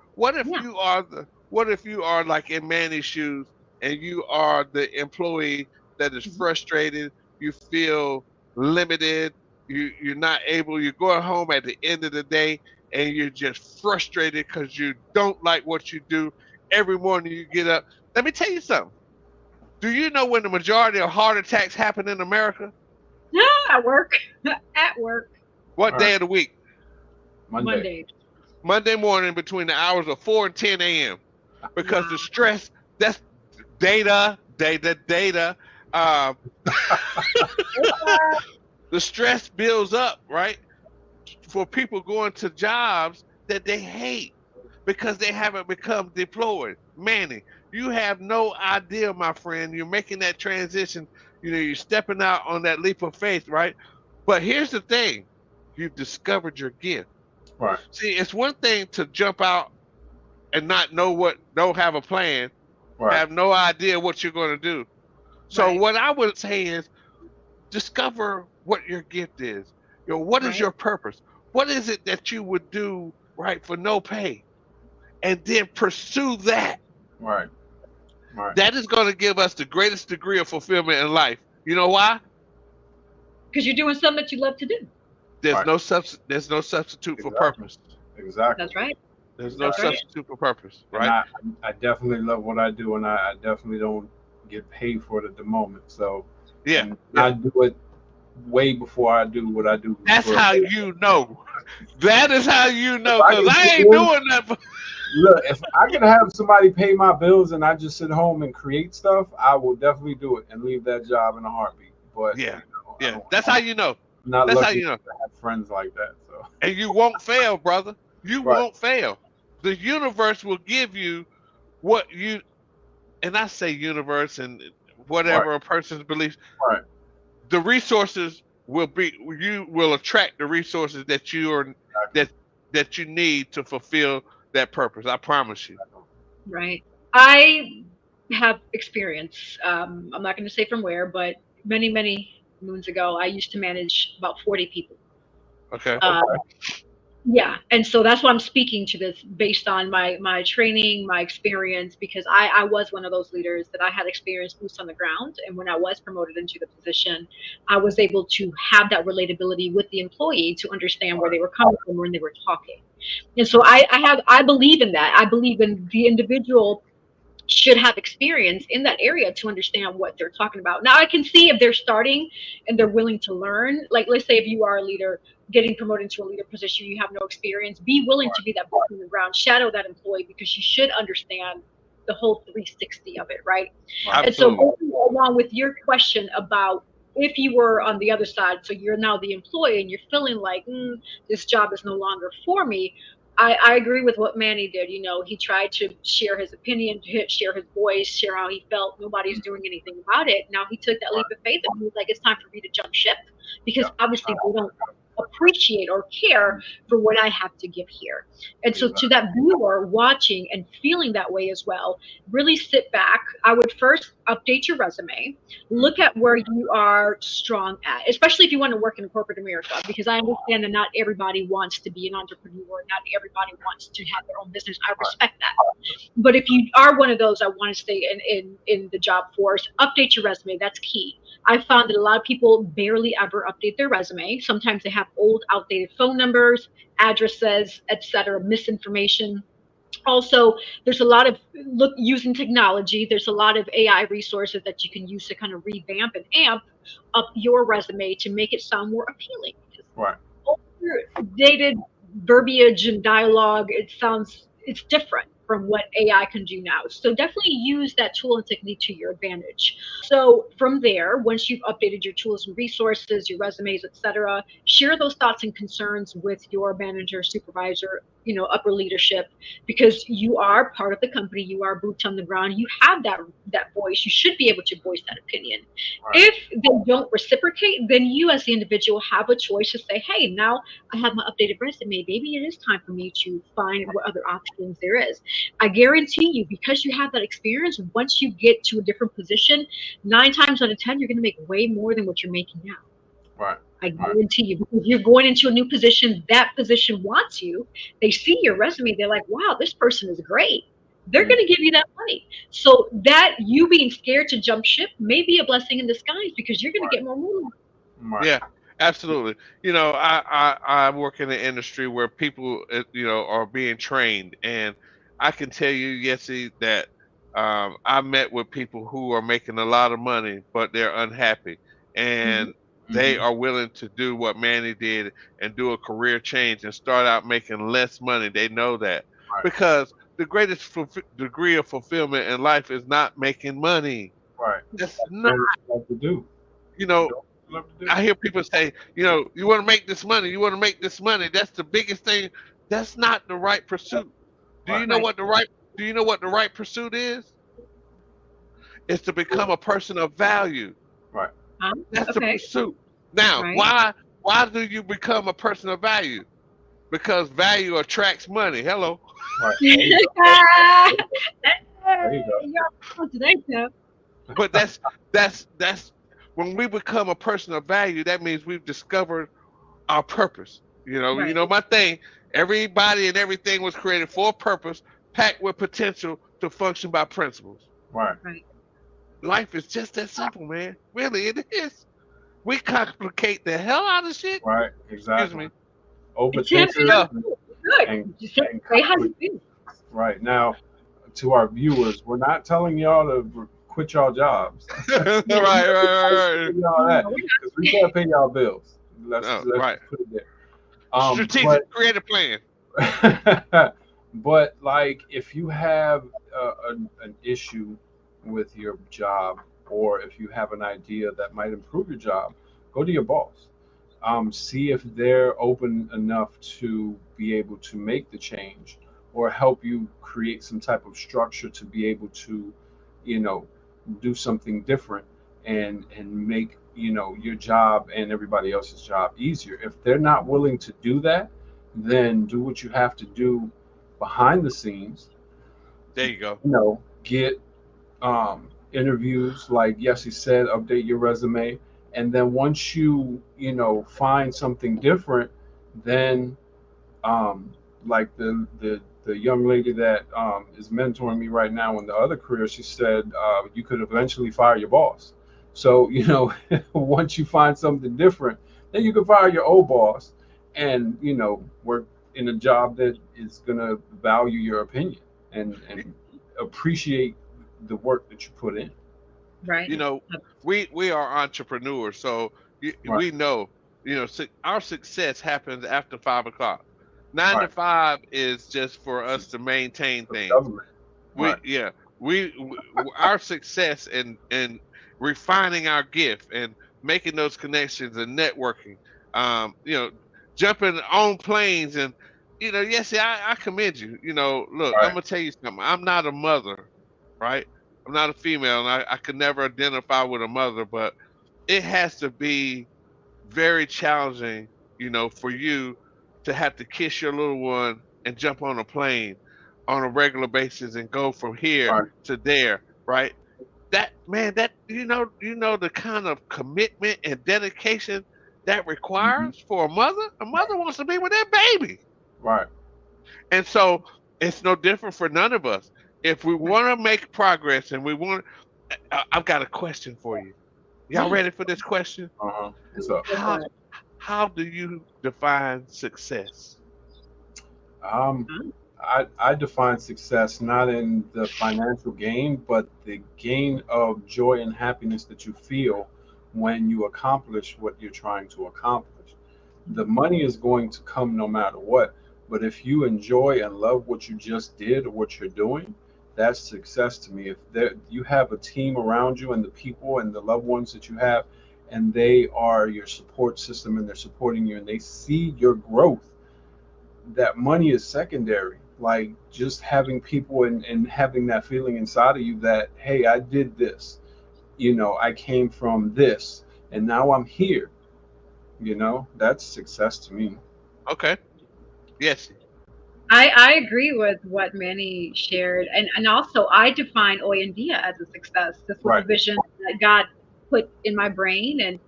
What if you are like in Manny's shoes and you are the employee that is Mhm. frustrated, you feel limited, you're not able, you're going home at the end of the day and you're just frustrated because you don't like what you do. Every morning you get up. Let me tell you something. Do you know when the majority of heart attacks happen in America? At work. At work. What All right. day of the week? Monday. Monday. Monday morning between the hours of 4 and 10 a.m. Because the stress, that's data. Uh, the stress builds up, right? For people going to jobs that they hate because they haven't become deployed. Manny, you have no idea, my friend. You're making that transition. You're stepping out on that leap of faith, right? But here's the thing: you've discovered your gift. Right. See, it's one thing to jump out and not don't have a plan, Right. have no idea what you're going to do. So Right. what I would say is discover what your gift is. What is Right. your purpose? What is it that you would do right for no pay, and then pursue that? Right. Right. That is going to give us the greatest degree of fulfillment in life. You know why? Because you're doing something that you love to do. Right. There's no substitute for Exactly. purpose. Exactly. That's right. There's no That's right. substitute for purpose, And right? I definitely love what I do, and I definitely don't get paid for it at the moment. So, Yeah, and yeah. I do it way before I do what I do. That's for a how living. you know. That is how you know, If I because can I ain't do- doing that. Look, if I can have somebody pay my bills and I just sit home and create stuff, I will definitely do it and leave that job in a heartbeat. But Yeah, I yeah. don't- That's how you know. I'm not That's how lucky you know. to have friends like that. So, And you won't fail, brother. You Right. won't fail. The universe will give you what you, and I say universe and right, whatever a person's beliefs, right, the resources will be, you will attract the resources that you are, exactly. that you need to fulfill that purpose. I promise you. Right. I have experience. I'm not going to say from where, but many, many moons ago, I used to manage about 40 people. Okay. Uh, yeah, and so that's why I'm speaking to this based on my training, my experience, because I was one of those leaders that I had experience boots on the ground, and when I was promoted into the position, I was able to have that relatability with the employee to understand where they were coming from when they were talking. And so I believe in that. I believe in the individual should have experience in that area to understand what they're talking about. Now I can see if they're starting and they're willing to learn. Like let's say if you are a leader getting promoted to a leader position, you have no experience, be willing to be that boots on the ground, shadow that employee because you should understand the whole 360 of it, right? And so Absolutely. going along with your question about if you were on the other side, so you're now the employee and you're feeling like this job is no longer for me. I agree with what Manny did. You know, he tried to share his opinion, share his voice, share how he felt. Nobody's doing anything about it. Now he took that leap of faith and he was like, it's time for me to jump ship because obviously they don't appreciate or care for what I have to give here. And so to that viewer watching and feeling that way as well, really sit back. I would first update your resume, look at where you are strong at, especially if you want to work in corporate America, because I understand that not everybody wants to be an entrepreneur, not everybody wants to have their own business. I respect that. But if you are one of those that want to stay in the job force, update your resume. That's key. I found that a lot of people barely ever update their resume. Sometimes they have old, outdated phone numbers, addresses, etc., misinformation. Also, there's a lot of look using technology. There's a lot of AI resources that you can use to kind of revamp and amp up your resume to make it sound more appealing. Right. Older dated verbiage and dialogue, it's different from what AI can do now. So definitely use that tool and technique to your advantage. So from there, once you've updated your tools and resources, your resumes, etc., share those thoughts and concerns with your manager, supervisor, upper leadership, because you are part of the company. You are boots on the ground. You have that voice. You should be able to voice that opinion. Right. If they don't reciprocate, then you as the individual have a choice to say, hey, now I have my updated resume. Maybe it is time for me to find what other options there is. I guarantee you, because you have that experience, once you get to a different position, 9 times out of 10, you're going to make way more than what you're making now. Right. I guarantee you, because you're going into a new position, that position wants you. They see your resume, they're like, wow, this person is great. They're going to give you that money. So that you being scared to jump ship may be a blessing in disguise because you're going to get more money. Right. Yeah, absolutely. I work in an industry where people, are being trained, and I can tell you, Yessie, that I met with people who are making a lot of money, but they're unhappy, and they are willing to do what Manny did and do a career change and start out making less money. They know that Right. because the greatest degree of fulfillment in life is not making money. Right. That's That's not, what you love to do. you know. Love to do. I hear people say, you want to make this money. You want to make this money. That's the biggest thing. That's not the right pursuit. Do you know Right. what the right? Do you know what the right pursuit is? It's to become a person of value. Right. That's the Okay. pursuit. Now, Right. why do you become a person of value? Because value attracts money. Hello. Right. There you go. There you go. You're today, Jeff. But that's when we become a person of value. That means we've discovered our purpose. You Right. know my thing. Everybody and everything was created for a purpose, packed with potential to function by principles. Right. Right. Life is just that simple, man. Really, it is. We complicate the hell out of shit. Right. Excuse Exactly. me. It's him. Stuff. Overthinkers Good. and Just say, and say how you compli- feel. right now, to our viewers, we're not telling y'all to quit y'all jobs. Right, No, right, Tell right, y'all no, that we're because we can't pay y'all bills. right. Let's Right. just put it there. Strategic, But create a plan. but like if you have an issue with your job, or if you have an idea that might improve your job, go to your boss. See if they're open enough to be able to make the change or help you create some type of structure to be able to, you know, do something different and make, your job and everybody else's job easier. If they're not willing to do that, then do what you have to do behind the scenes. There you go. Get interviews, like Yessie said, update your resume, and then once find something different, then um, like the young lady that is mentoring me right now in the other career, she said you could eventually fire your boss. So once you find something different, then you can fire your old boss, and work in a job that is gonna value your opinion and appreciate the work that you put in. right. You know, we are entrepreneurs, so Right, we know. Our success happens after 5 o'clock. Nine to right. five is just for us It's to maintain for the things. government. We Right, yeah our success in refining our gift and making those connections and networking, um you know jumping on planes, and yes, I commend you. Look, I'm right. gonna tell you something. I'm not a mother, right? I'm not a female, and I could never identify with a mother, but it has to be very challenging, for you to have to kiss your little one and jump on a plane on a regular basis and go from here Right. to there, right? That man, that the kind of commitment and dedication that Hmm. requires for a mother. A mother wants to be with their baby. Right. And so it's no different for none of us. If we want to make progress and we want, I've got a question for you. Y'all Yeah. ready for this question? Uh-huh. What's up? Go How for it. how do you define success? Um, Huh? I define success not in the financial gain, but the gain of joy and happiness that you feel when you accomplish what you're trying to accomplish. The money is going to come no matter what, but if you enjoy and love what you just did or what you're doing, that's success to me. If you have a team around you and the people and the loved ones that you have, and they are your support system and they're supporting you and they see your growth, that money is secondary. Like just having people and having that feeling inside of you that, hey, I did this, I came from this and now I'm here, that's success to me. Okay. Yes. I agree with what Manny shared, and also I define Oyandia as a success. This was a Right, vision that God put in my brain, and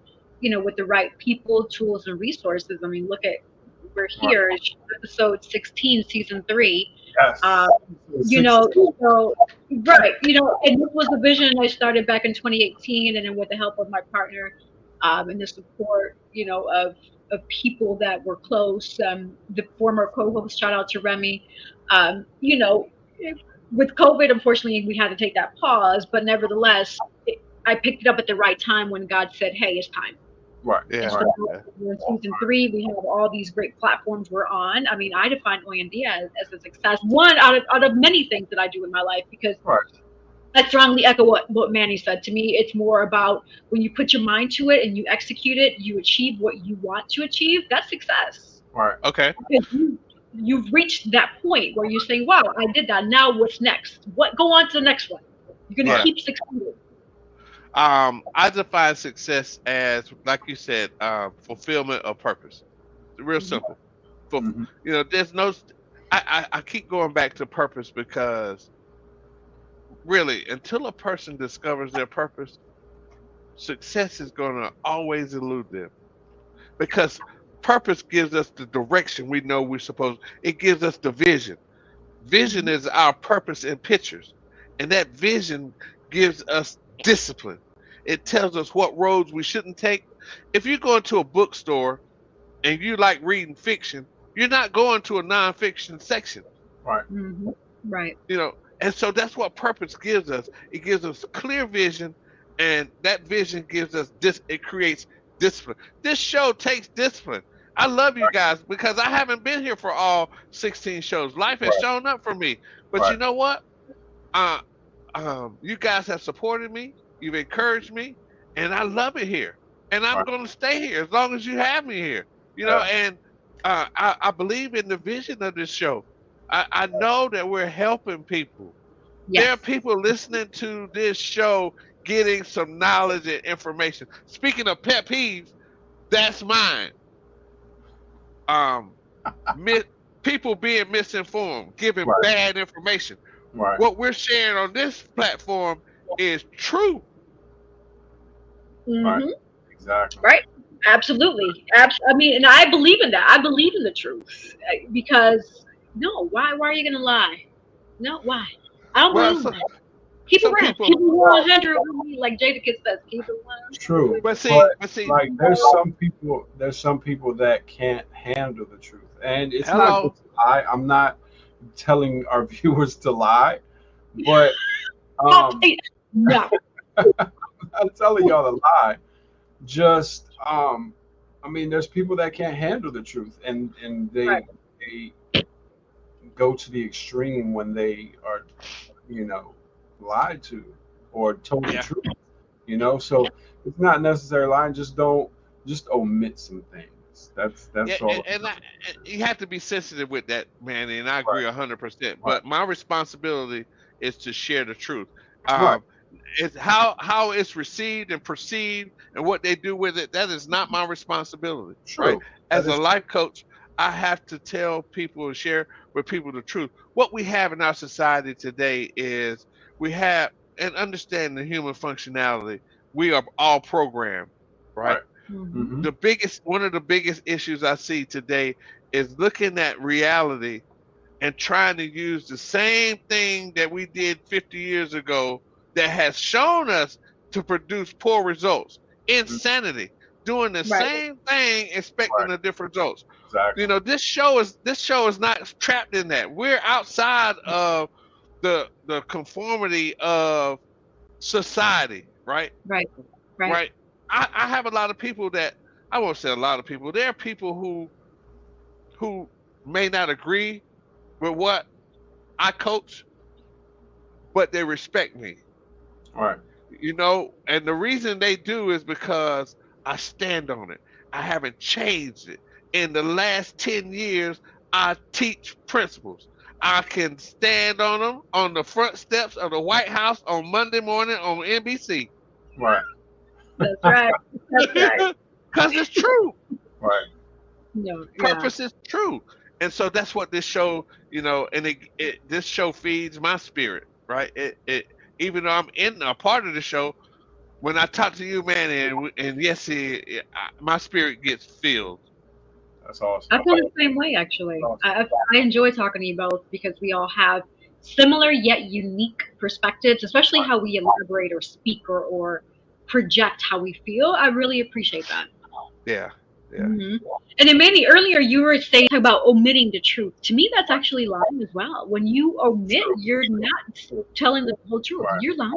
with the right people, tools, and resources. I mean, look at we're right. here, it's episode 16, season 3. Uh, Yes. you know, 16. so right, and this was a vision I started back in 2018, and then with the help of my partner, and the support, of people that were close. The former co-host, shout out to Remy. Um, you know, with COVID, unfortunately, we had to take that pause, but nevertheless, I picked it up at the right time when God said, "Hey, it's time." Right, And Yeah. so right, Yeah. we're in season 3. We have all these great platforms we're on. I mean, I define Oyandia as a success. One out of many things that I do in my life, because right, I strongly echo what Manny said. To me, it's more about when you put your mind to it and you execute it, you achieve what you want to achieve. That's success. right. Okay. Because you've reached that point where you're saying, "Wow, I did that. Now what's next? What go on to the next one?" You're gonna Right. Yeah. keep succeeding. I define success as, like you said, fulfillment of purpose. Real Mhm. simple. For Hmm. there's no. I keep going back to purpose because really, until a person discovers their purpose, success is going to always elude them. Because Purpose gives us the direction we know we're supposed. It gives us the vision. Vision is our purpose in pictures, and that vision gives us discipline. It tells us what roads we shouldn't take. If you go into a bookstore and you like reading fiction, you're not going to a nonfiction section. Right. Hmm. Right. And so that's what purpose gives us. It gives us clear vision, and that vision gives us this. It creates discipline. This show takes discipline. I love you guys because I haven't been here for all 16 shows. Life has Right. shown up for me, but you Right. know what? Uh, you guys have supported me. You've encouraged me, and I love it here. And I'm Right. going to stay here as long as you have me here. Yeah. And I believe in the vision of this show. I know that we're helping people. There are Yes. people listening to this show getting some knowledge and information. Speaking of pet peeves, that's mine. Um, mi- People being misinformed, giving Right. bad information. Right. What we're sharing on this platform is true. Right. Hmm. Exactly. Right. Absolutely. I mean, and I believe in that. I believe in the truth because no, why are you gonna lie? No, why? I don't Well, believe in so, that. Keep it some real. people, Keep it 100 with me, like Jadakiss says. Keep it 100 True. with but me. see, Like there's some people that can't handle the truth. And it's not hello. just lie. I'm not telling our viewers to lie, but Stop um it. No. I'm telling y'all to lie. Just I mean there's people that can't handle the truth and Right. they go to the extreme when they are, you know, lied to or told the Yeah. truth. So it's not necessarily lying. Just omit some things. Yeah, That's all. and you have to be sensitive with that, man, and I agree Right. 100%. Right. But my responsibility is to share the truth. Right. Um, it's how it's received and perceived and what they do with it. That is not my responsibility, right? True. That As a is life coach, I have to tell people and share with people the truth. What we have in our society today is we have and understand the human functionality. We are all programmed, right? right. Hmm. Mm-hmm. One of the biggest issues I see today is looking at reality and trying to use the same thing that we did 50 years ago that has shown us to produce poor results. Insanity. Doing the Right. same thing expecting Right. a different results. Exactly. This show is not trapped in that. We're outside of the conformity of society, right? Right. Right. Right. I have a lot of people that I won't say a lot of people. There are people who may not agree with what I coach, but they respect me. Right. And the reason they do is because I stand on it. I haven't changed it. In the last 10 years, I teach principles. I can stand on them on the front steps of the White House on Monday morning on NBC. Right. That's right. That's right. Because it's true. Right. No. Yeah. Purpose is true. And so that's what this show, and this show feeds my spirit, right? Even though I'm in a part of the show, when I talk to you, man, and yes, my spirit gets filled. That's awesome. I feel the same way, actually. Awesome. I enjoy talking to you both because we all have similar yet unique perspectives, especially how we elaborate or speak or project how we feel. I really appreciate that. Yeah, yeah, Hmm. And then, Manny, earlier you were saying about omitting the truth. To me, that's actually lying as well. When you omit, you're not telling the whole truth. Right. You're lying.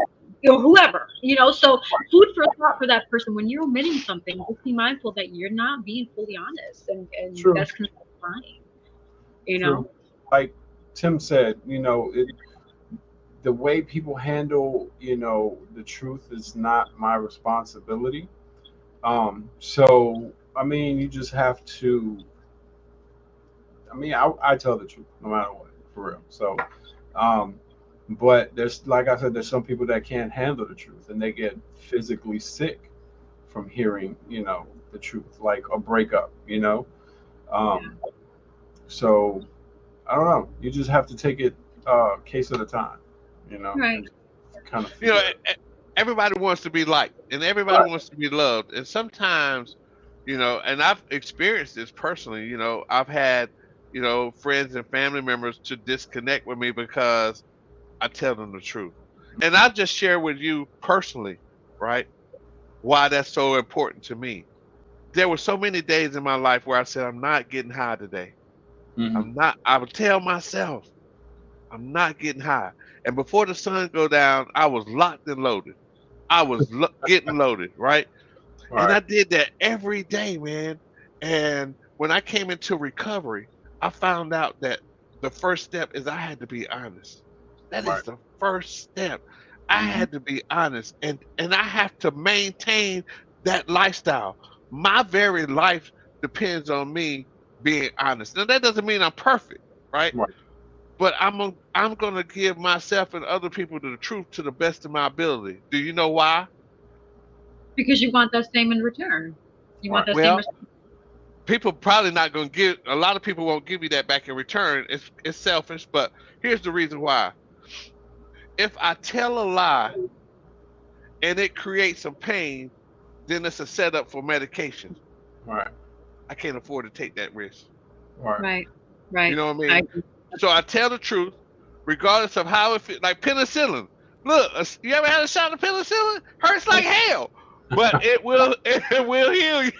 Or whoever, so food for thought for that person. When you're omitting something, just be mindful that you're not being fully honest, and True. that's considered lying. You know, True. Like Tim said, the way people handle, the truth is not my responsibility. So I mean, you just have to. I mean, I tell the truth no matter what, for real. So, um, but there's, like I said, there's some people that can't handle the truth and they get physically sick from hearing, the truth, like a breakup. yeah, Um, so I don't know. You just have to take it case at a time, right. and kind of you know, figure it everybody wants to be liked and everybody out. wants to be loved, and sometimes And I've experienced this personally. I've had, friends and family members to disconnect with me because I tell them the truth. And I just share with you personally, right, why that's so important to me. There were so many days in my life where I said, I'm not getting high today. Mm-hmm. I would tell myself, I'm not getting high. And before the sun go down, I was locked and loaded. I was getting loaded, right? And Right. I did that every day, man. And when I came into recovery, I found out that the first step is I had to be honest. That is Right. the first step. I Mm-hmm. had to be honest, and I have to maintain that lifestyle. My very life depends on me being honest. Now that doesn't mean I'm perfect, right? Right. But I'm gonna give myself and other people the truth to the best of my ability. Do you know why? Because you want that same in return. You want Right. that same Well, response. people probably not going to give, a lot of people won't give you that back in return. It's selfish, but here's the reason why. If I tell a lie and it creates some pain, then it's a setup for medication. Right. I can't afford to take that risk. Right. Right. You Right. know what I I mean? agree. So I tell the truth, regardless of how it feels. Like penicillin. Look, you ever had a shot of penicillin? Hurts like hell, but it will heal you.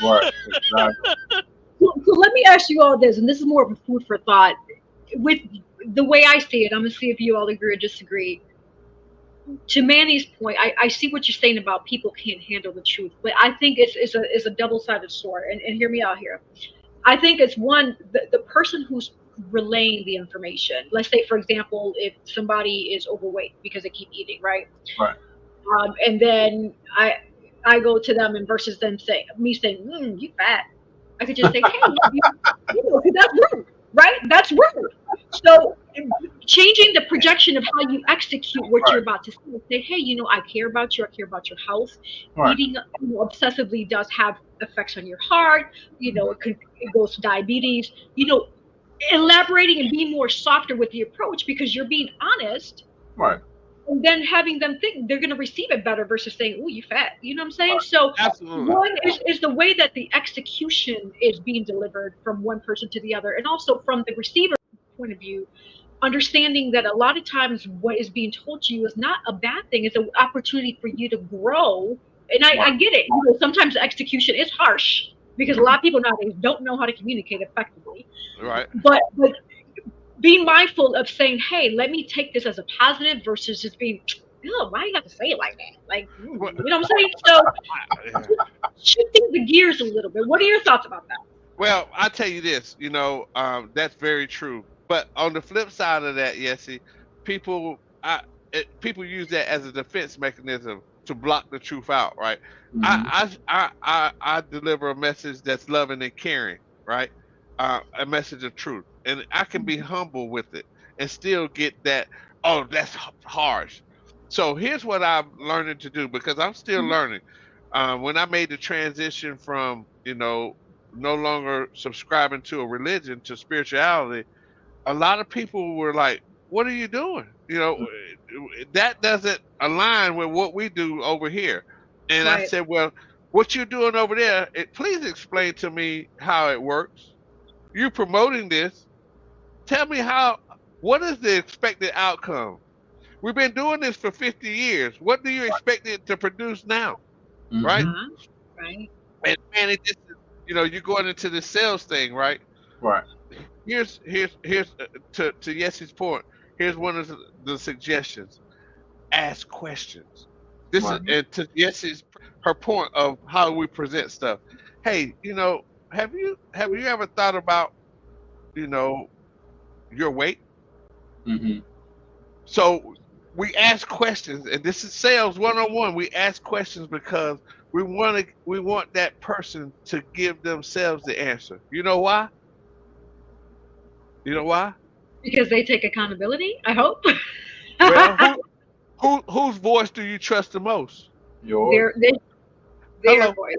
Right. Exactly. So let me ask you all this, and this is more of a food for thought. With the way I see it, I'm gonna see if you all agree or disagree. To Manny's point, I see what you're saying about people can't handle the truth, but I think it's a double-sided sword. And hear me out here. I think it's one, the person who's relaying the information. Let's say, for example, if somebody is overweight because they keep eating, right? Right. And then I go to them and versus them saying me saying, "You fat." I could just say, "Hey, that's rude, right? That's rude." So changing the projection of how you execute what Right. you're about to say. Say, "Hey, I care about you. I care about your health. Right. Eating obsessively does have effects on your heart. It goes to diabetes. Elaborating and being more softer with the approach because you're being honest, Right. and then having them think they're going to receive it better versus saying, "Oh, you fat." You know what I'm saying? Right. So Absolutely. one is the way that the execution is being delivered from one person to the other, and also from the receiver point of view, understanding that a lot of times what is being told to you is not a bad thing. It's an opportunity for you to grow. And I Right. get it. Sometimes the execution is harsh because a lot of people nowadays don't know how to communicate effectively. Right. But being mindful of saying, "Hey, let me take this as a positive," versus just being, "Oh, why you have to say it like that?" Like, Well, you know what I'm saying? So yeah. shifting the gears a little bit. What are your thoughts about that? Well, I tell you this, that's very true. But on the flip side of that, Yessie, people, people use that as a defense mechanism to block the truth out, right? Mm-hmm. I deliver a message that's loving and caring, right? A message of truth, and I can be humble with it and still get that. Oh, that's harsh. So here's what I'm learning to do because I'm still learning. When I made the transition from no longer subscribing to a religion to spirituality, a lot of people were like, "What are you doing? That doesn't align with what we do over here." And I Right. said, "Well, what you're doing over there, please explain to me how it works. You promoting this? Tell me how. What is the expected outcome? We've been doing this for 50 years. What do you expect it to produce now, right?" Mm-hmm. Uh-huh. Right. And man, it just you're going into the sales thing, right? Right. Here's to Yes's point. Here's one of the suggestions: ask questions. This is Right. and to Yes's her point of how we present stuff. Hey, have you ever thought about you know your weight? Mm-hmm. So we ask questions, and this is sales 101. We ask questions because we want that person to give themselves the answer. You know why? You know why? Because they take accountability, I hope. Well, whose voice do you trust the most? Yours. Their Hello, voice.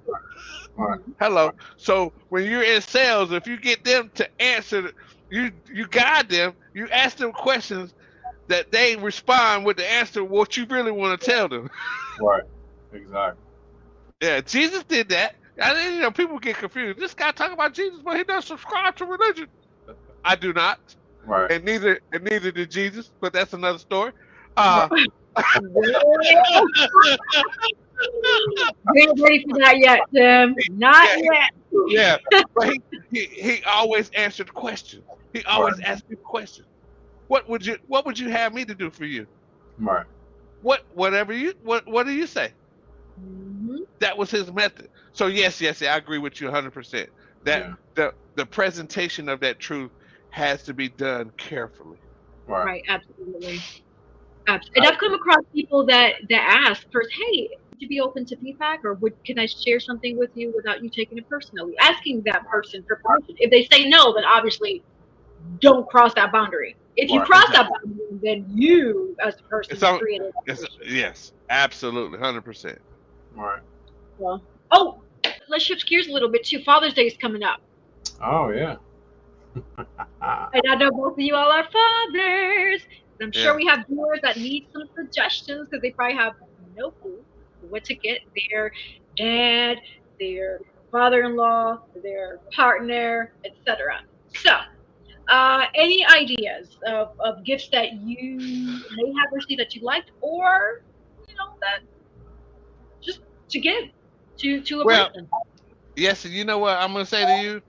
Right. hello. So when you're in sales, if you get them to answer, you guide them. You ask them questions that they respond with the answer what you really want to tell them. Right. Exactly. Yeah, Jesus did that. And you know, people get confused. This guy talking about Jesus, but he doesn't subscribe to religion. I do not, Right. and neither did Jesus. But that's another story. Uh, Well, we ain't ready for that yet, Tim. Not yeah, yet. yeah. But he always answered questions. He Right. always asked me questions. What would you have me to do for you? Right. What do you say? Mhm. That was his method. So yes, I agree with you 100%. That Yeah. the presentation of that truth has to be done carefully. Right. Right, absolutely. And I've come across people that ask first, "Hey, would you be open to feedback, or would can I share something with you without you taking it personally?" Asking that person for permission. If they say no, then obviously don't cross that boundary. If you Right. cross that Exactly. boundary, then you, as the person, It's have all created that it's issue. yes, absolutely 100%. Right. Well, oh, let's shift gears a little bit too. Father's Day is coming up, Oh yeah. and I know both of you all are fathers. And I'm sure Yeah. we have viewers that need some suggestions because they probably have no clue what to get their dad, their father-in-law, their partner, etc. So, any ideas of gifts that you may have received that you liked, or that just to give to a Well, person? yes, and you know what I'm gonna say to you?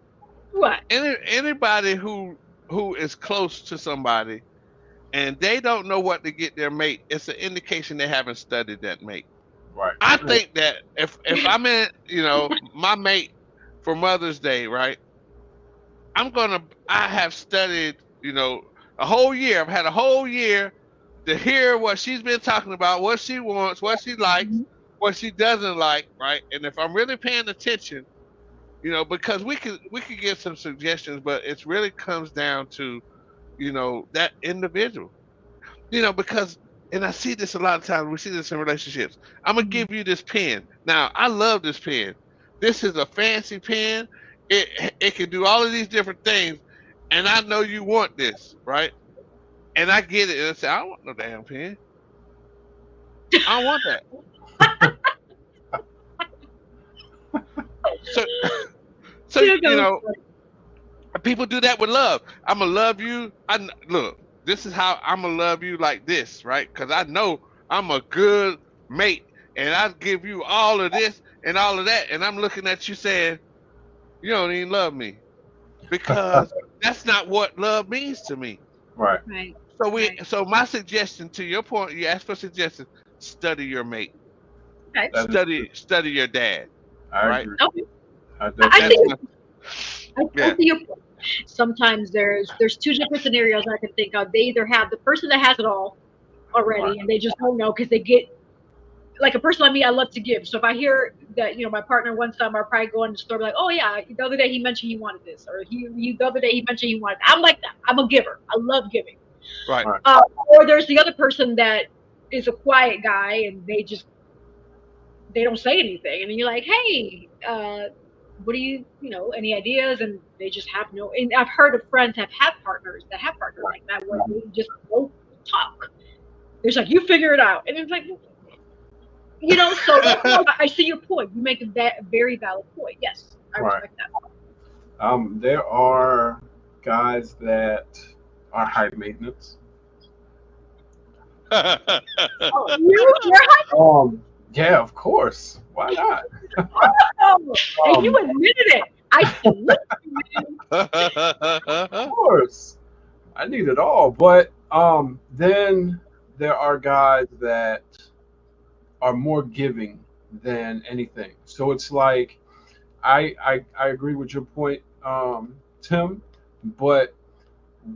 What? Anybody who is close to somebody and they don't know what to get their mate, it's an indication they haven't studied that mate. Right. I think that if I'm in, my mate for Mother's Day, right? I have studied, a whole year. I've had a whole year to hear what she's been talking about, what she wants, what she likes, Mhm. what she doesn't like, right? And if I'm really paying attention, because we could get some suggestions, but it really comes down to, that individual. Because and I see this a lot of times, we see this in relationships. I'm gonna Mhm. give you this pen. Now, I love this pen. This is a fancy pen. It can do all of these different things, and I know you want this, right? And I get it, and I say, I don't want no damn pen. I don't want that. So, so Yeah, that was people do that with love. I'm gonna love you. Look. This is how I'm gonna love you like this, right? Because I know I'm a good mate, and I give you all of this and all of that, and I'm looking at you saying you don't even love me because that's not what love means to me. Right. right. Right. So my suggestion to your point, you asked for suggestions. Study your mate. Okay. That is true. Study your dad, I right? agree. Okay. I I That's definitely think agree. my, I yeah. see your point. Sometimes there's two different scenarios I can think of. They either have the person that has it all Right. already, and they just don't know because they get like a person like me. I love to give. So if I hear that my partner wants something, I'll probably go in the store and be like, oh yeah, the other day he mentioned he wanted this, or he the other day he mentioned he wanted. That. I'm like that. I'm a giver. I love giving. Right. Right. Or there's the other person that is a quiet guy and they don't say anything, and then you're like, hey, what do any ideas? And they just have no. And I've heard of friends have had partners that have partners like that where they just won't talk. It's like you figure it out, and it's like So I see your point. You make a very valid point. Yes, I Right. respect that. There are guys that are high maintenance. Oh, you're Yeah, of course. Why not? high, and you Um, admitted it. I salute you. of course. I need it all. But then there are guys that are more giving than anything. So it's like I agree with your point, Tim, but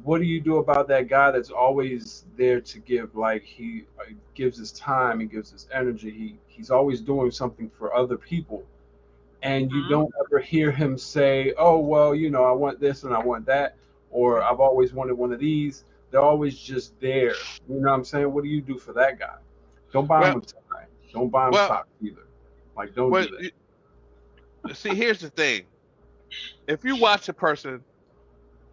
what do you do about that guy that's always there to give? Like he gives his time, he gives his energy, he's always doing something for other people, and you Uh-huh. don't ever hear him say, "Oh well, I want this and I want that," or "I've always wanted one of these." They're always just there. You know what I'm saying? What do you do for that guy? Don't buy him well, a tie. Don't buy him well, socks either. Like, don't well. do that. See, here's the thing. If you watch a person,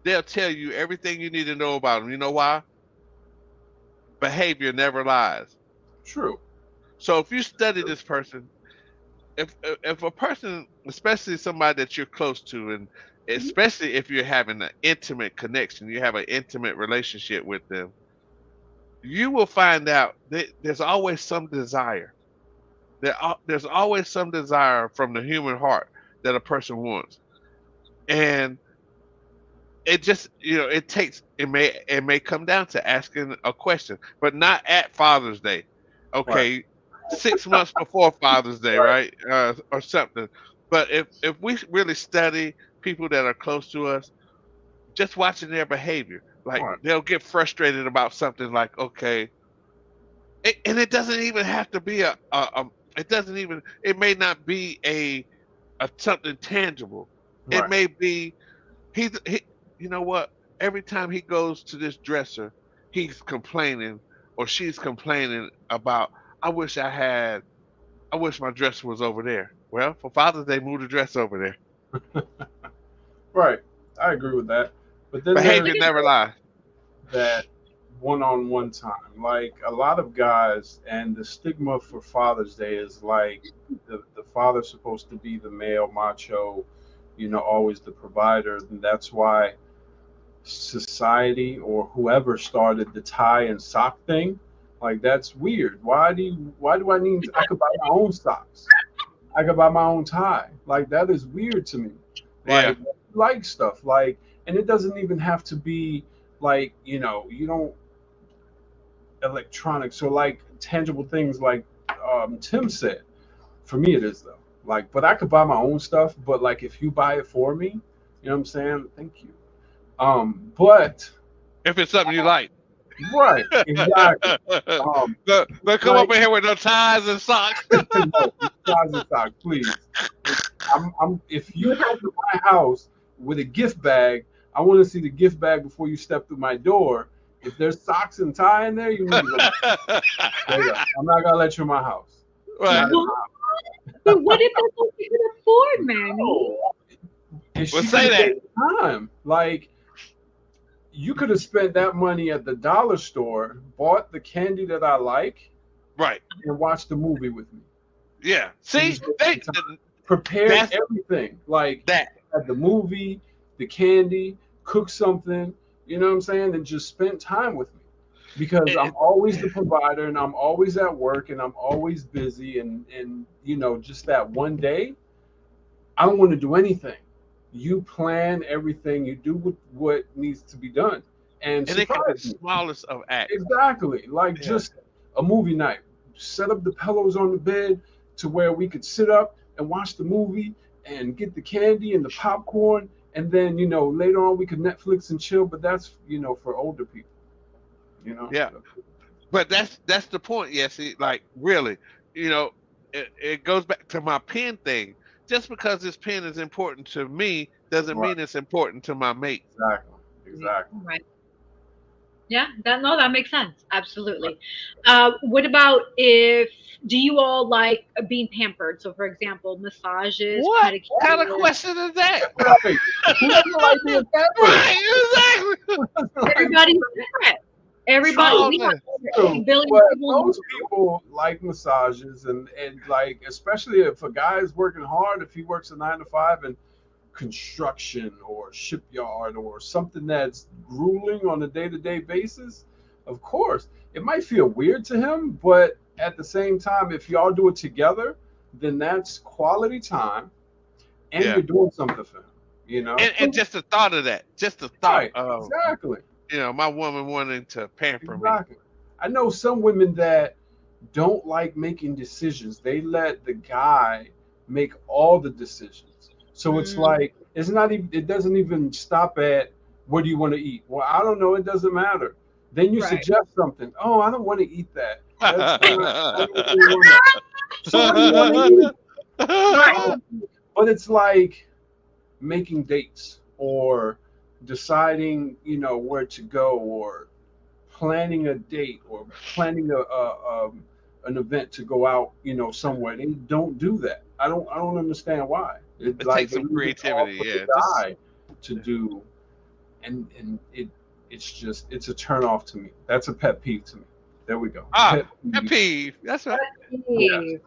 they'll tell you everything you need to know about them. You know why? Behavior never lies. True. So if you study this person, if a person, especially somebody that you're close to, and Mhm. especially if you're having an intimate connection, you have an intimate relationship with them, you will find out that there's always some desire. There's always some desire from the human heart that a person wants, and it just it may come down to asking a question, but not at Father's Day. Right. Okay, 6 months before Father's Day, Right. right, or something. But if we really study people that are close to us, just watching their behavior, like Right. they'll get frustrated about something, like okay, and it doesn't even have to be it doesn't even, it may not be a something tangible. It Right. may be he you know what? Every time he goes to this dresser, he's complaining or she's complaining about, I wish I wish my dresser was over there. Well, for Father's Day, move the dress over there. Right. I agree with that. But then there's Behavior never lies. that one-on-one time. Like a lot of guys, and the stigma for Father's Day is like the father's supposed to be the male macho, always the provider, and that's why society or whoever started the tie and sock thing. Like that's weird. Why do I need, I could buy my own socks. I could buy my own tie. Like that is weird to me. Yeah. Like stuff like, and it doesn't even have to be like, you don't electronics or like tangible things like Tim said. For me, it is though. Like, but I could buy my own stuff. But like, if you buy it for me, you know what I'm saying? Thank you. But If it's something you like. right, exactly. Um, Don't come like up in here with no ties and socks. no, size and size, please. If you come to my house with a gift bag, I want to see the gift bag before you step through my door. If there's socks and tie in there, you need to go straight up. I'm not gonna let you in my house. Right. Not in What? But what if that's what you can afford, Manny? no. If Well, she say could that. take time, like you could have spent that money at the dollar store, bought the candy that I like, Right. and watched the movie with me. Yeah. And See, just wasted time. Prepared that's everything, like that. at the movie, the candy, cook something, you know what I'm saying, and just spent time with me. Because I'm It, always the provider and I'm always at work and I'm always busy and just that one day, I don't want to do anything. You plan everything, you do what needs to be done, and and it can be surprise the me. smallest of acts. Exactly. Like Yeah. just a movie night. Set up the pillows on the bed to where we could sit up and watch the movie and get the candy and the popcorn. And then, later on we could Netflix and chill, but that's, for older people, you know? Yeah. But that's the point. Yeah. See, like really, you know, it goes back to my pen thing. Just because this pen is important to me doesn't Right. mean it's important to my mate. Exactly. Exactly. Right. Yeah, that makes sense. Right. Absolutely. What about if do you all like being pampered? So, for example, massages, What kind of pedicures. question is that? Right. Who doesn't like being pampered? Right, exactly. Everybody's different. Everybody, All we have that. over True. 8 billion But people. most people like massages and like especially if a guy is working hard, if he works a 9 to 5 and construction or shipyard or something that's grueling on a day-to-day basis, of course it might feel weird to him, but at the same time, if y'all do it together, then that's quality time and Yeah. you're doing something for him, you know? And just the thought of that, just the thought Right, of exactly. my woman wanting to pamper me. Exactly. I know some women that don't like making decisions. They let the guy make all the decisions. So it's Mm, like it's not even, it doesn't even stop at what do you want to eat? Well, I don't know, it doesn't matter. Then you right. suggest something. Oh, I don't want to eat that. That's not, I don't really want to. So what do you want to eat? Right. Oh, but it's like making dates or deciding, where to go or planning a date or planning an event to go out, somewhere. They don't do that. I don't understand why. It's It like takes they some leave it all creativity. for the Yeah. Just guy to do, and it's a turn off to me. That's a pet peeve to me. There we go. Pet a peeve. peeve. That's right. Yes. Hey,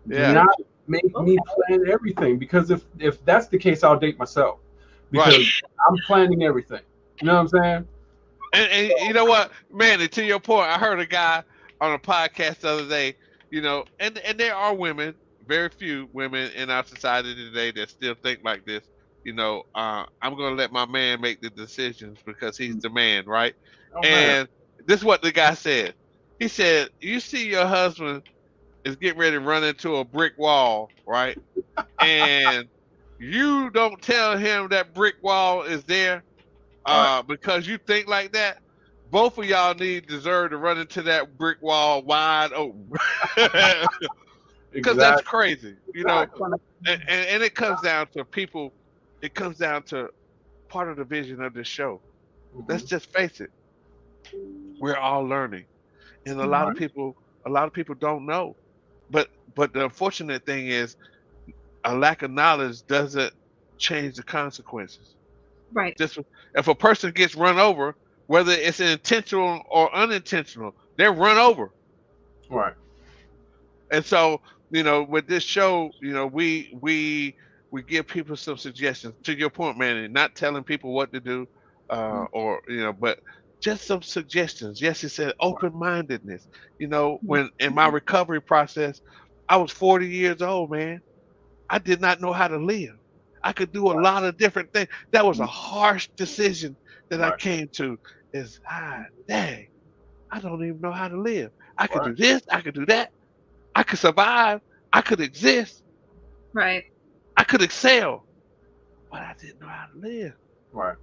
Do Yeah. good. not make Okay. me plan everything, because if that's the case, I'll date myself, Right. because I'm planning everything. You know what I'm saying? And you know what, Manny, to your point, I heard a guy on a podcast the other day, and there are women, very few women in our society today that still think like this. I'm going to let my man make the decisions because he's the man, right? Oh man. And this is what the guy said. He said, "You see your husband is getting ready to run into a brick wall, right? And you don't tell him that brick wall is there Right. because you think like that, both of y'all deserve to run into that brick wall wide open." Because that's Exactly. crazy, Exactly. and it comes down to people. It comes down to part of the vision of this show. Let's Hmm. just face it, we're all learning, and Right. a lot of people don't know. But the unfortunate thing is, a lack of knowledge doesn't change the consequences. Right. Just if a person gets run over, whether it's intentional or unintentional, they're run over. Right. And so, with this show, we give people some suggestions. To your point, man, not telling people what to do, Mhm. or but just some suggestions. Yes, it said open mindedness. When in my recovery process, I was 40 years old, man. I did not know how to live. I could do a Right. lot of different things. That was a Mhm. harsh decision that I Right. came to. Is dang, I don't even know how to live. I could Right. do this. I could do that. I could survive. I could exist. Right. I could excel, but I didn't know how to live. Right.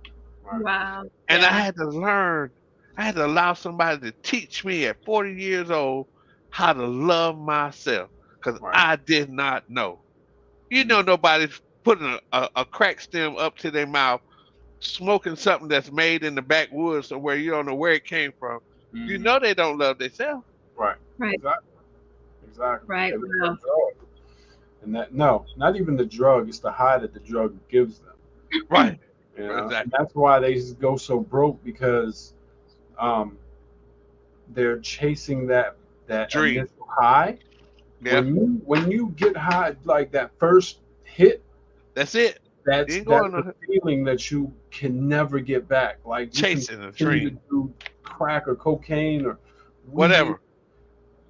Right. Wow. And I Yeah. had to learn. I had to allow somebody to teach me at 40 years old how to love myself because Right. I did not know. Mhm. Nobody's putting a crack stem up to their mouth, smoking something that's made in the backwoods somewhere you don't know where it came from. Mhm. They don't love themselves. Right. Right. Exactly. Exactly. Right. And Wow. and that, no, not even the drug. It's the high that the drug gives them. Right. And Exactly. that's why they go so broke, because um, they're chasing that Dream. initial high. Yeah. When you get high, like that first hit, That's it. You ain't that's going a to feeling that you can never get back. Like you can chasing a continue to dream. do crack or cocaine or weed, Whatever.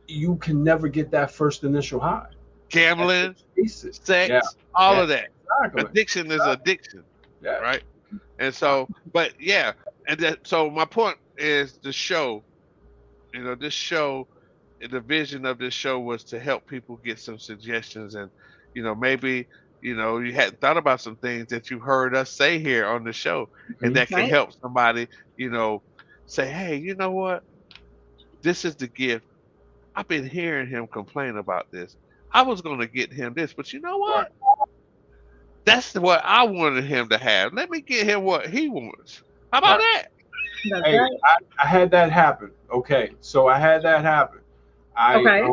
you can never get that first initial high. And Gambling, they chase it. Yeah, sex, all yeah, of that. exactly. Addiction is addiction, Yeah, right? And so, but yeah, and that. So my point is the show. This show, the vision of this show was to help people get some suggestions, and maybe you hadn't thought about some things that you heard us say here on the show, and hmm, that can Right. help somebody, you know, say, hey, you know what? This is the gift. I've been hearing him complain about this. I was going to get him this, but you know right. what? That's what I wanted him to have. Let me get him what he wants. How about Right. that? That's Hey, right. I had that happen. Okay, so I had that happen. I Okay.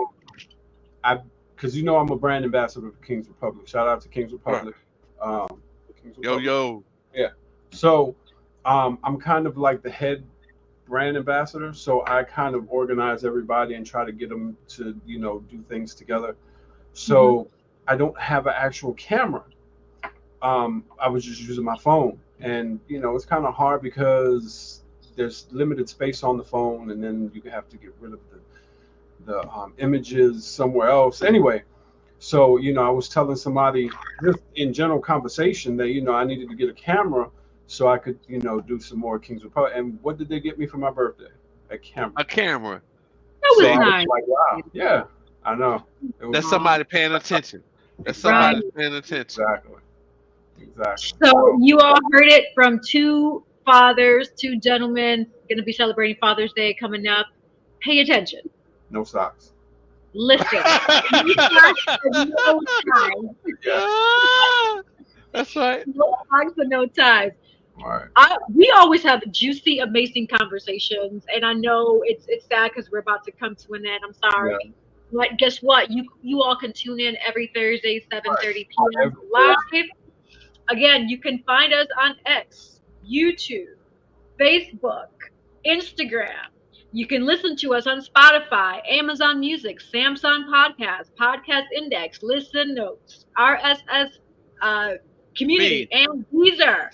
I because I'm a brand ambassador for Kings Republic. Shout out to Kings Right. Republic. Kings Yo, Republic. yo. Yeah. So I'm kind of like the head brand ambassador. So I kind of organize everybody and try to get them to do things together. Hmm. So I don't have an actual camera. I was just using my phone, and it's kind of hard because there's limited space on the phone, and then you have to get rid of the images somewhere else. Anyway, so I was telling somebody just in general conversation that I needed to get a camera so I could do some more Kings Republic. And what did they get me for my birthday? A camera. A camera. That So was I See, was nice. like, wow, yeah, I know. It was that's Aw. somebody paying attention. That's Right. somebody exactly, paying attention. exactly, exactly. So So you all heard it from two fathers, two gentlemen going to be celebrating Father's Day coming up. Pay attention. no socks. Listen. No socks at no time. Yeah. That's right. No socks at no time. All right. We always have juicy, amazing conversations, and I know it's sad because we're about to come to an end. I'm Yeah. sorry, but guess what? You all can tune in every Thursday, Right. 7:30 p.m. Every Thursday. live. Again, you can find us on X, YouTube, Facebook, Instagram. You can listen to us on Spotify, Amazon Music, Samsung Podcast, Podcast Index, Listen Notes, RSS uh, Community, Feed. and Deezer.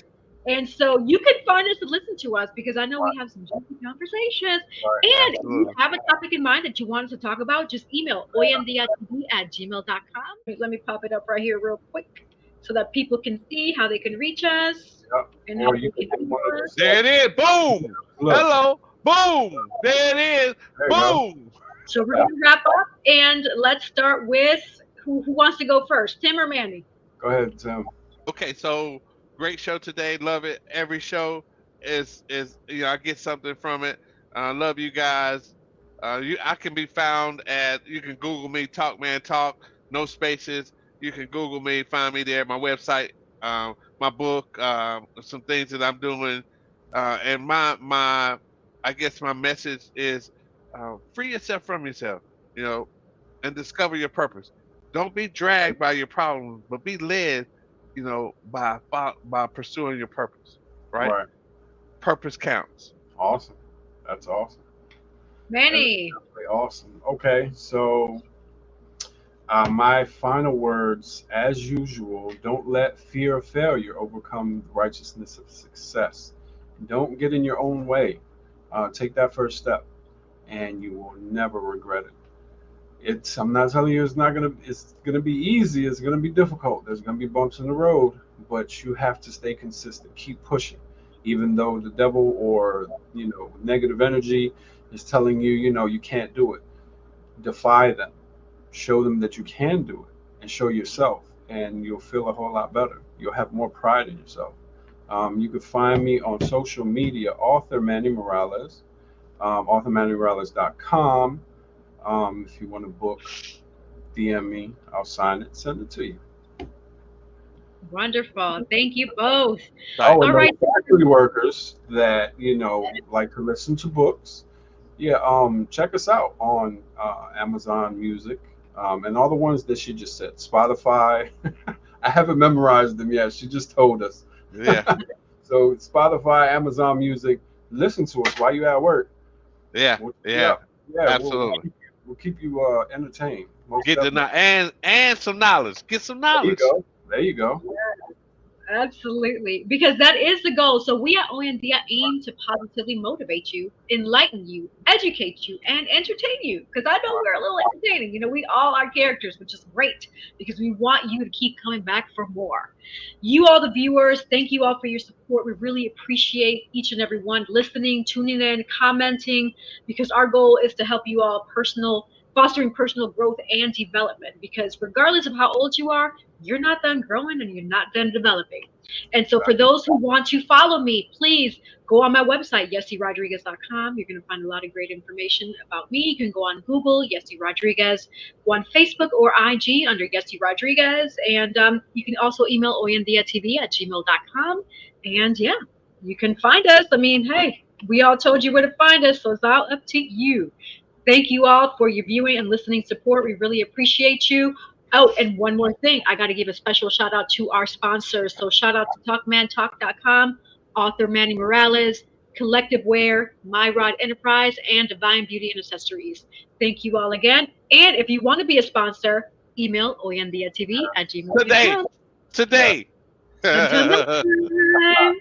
And so you can find us and listen to us because I know we have some juicy conversations. Right. And if you Absolutely. have a topic in mind that you want us to talk about, just email oyendiatv@gmail.com. Let me pop it up right here real quick so that people can see how they can reach us Yep. and how Or you they can can do email one of us. the There it is. Boom. look. Hello. Boom. There it is. There you go. Boom. So we're going to wrap up and let's start with who wants to go first, Tim or Mandy? Go ahead, Tim. Okay, so great show today. Love it. Every show is I get something from it. Love you guys. I can be found at, you can Google me, Talk Man Talk, no spaces. You can Google me, find me there. My website, my book, some things that I'm doing, and my I guess my message is, free yourself from yourself. You know, and discover your purpose. Don't be dragged by your problems, but be led, by pursuing your purpose. Right? Right. Purpose counts. Awesome. That's awesome. That is Manny. definitely awesome. Okay, so my final words, as usual, don't let fear of failure overcome the righteousness of success. Don't get in your own way. Take that first step, and you will never regret it. I'm not telling you it's gonna be easy. It's gonna be difficult. There's gonna be bumps in the road, but you have to stay consistent. Keep pushing, even though the devil or negative energy is telling you you can't do it. Defy them. Show them that you can do it, and show yourself, and you'll feel a whole lot better. You'll have more pride in yourself. You can find me on social media, author Manny Morales, authormannymorales.com. If you want a book, DM me. I'll sign it, send it to you. Wonderful. Thank you both. Right. Oh, All and right. those factory workers that like to listen to books, yeah, check us out on Amazon Music, and all the ones that she just said. Spotify. I haven't memorized them yet. She just told us. Yeah. So Spotify, Amazon Music. Listen to us while you're at work. Yeah. Yeah, Yeah. yeah. Absolutely. We'll keep you entertained. Most Get the definitely. and some knowledge. Get some There you knowledge. go. There you go. Absolutely. Because that is the goal. So we at Oyandia aim to positively motivate you, enlighten you, educate you, and entertain you. Because I know we're a little entertaining. We all are characters, which is great because we want you to keep coming back for more. You all, the viewers, thank you all for your support. We really appreciate each and every one listening, tuning in, commenting, because our goal is to help you all fostering personal growth and development. Because regardless of how old you are, you're not done growing and you're not done developing. And so for those who want to follow me, please go on my website, yessierodriguez.com. You're going to find a lot of great information about me. You can go on Google, Yessie Rodriguez, go on Facebook or IG under Yessie Rodriguez. And you can also email oyendiatv@gmail.com. And yeah, you can find us. I mean, hey, we all told you where to find us, so it's all up to you. Thank you all for your viewing and listening support. We really appreciate you. Oh, and one more thing. I got to give a special shout out to our sponsors. So shout out to talkmantalk.com, author Manny Morales, Collective Wear, My Rod Enterprise, and Divine Beauty and Accessories. Thank you all again. And if you want to be a sponsor, email oyendiatv@gmail.com. Today. Until next time.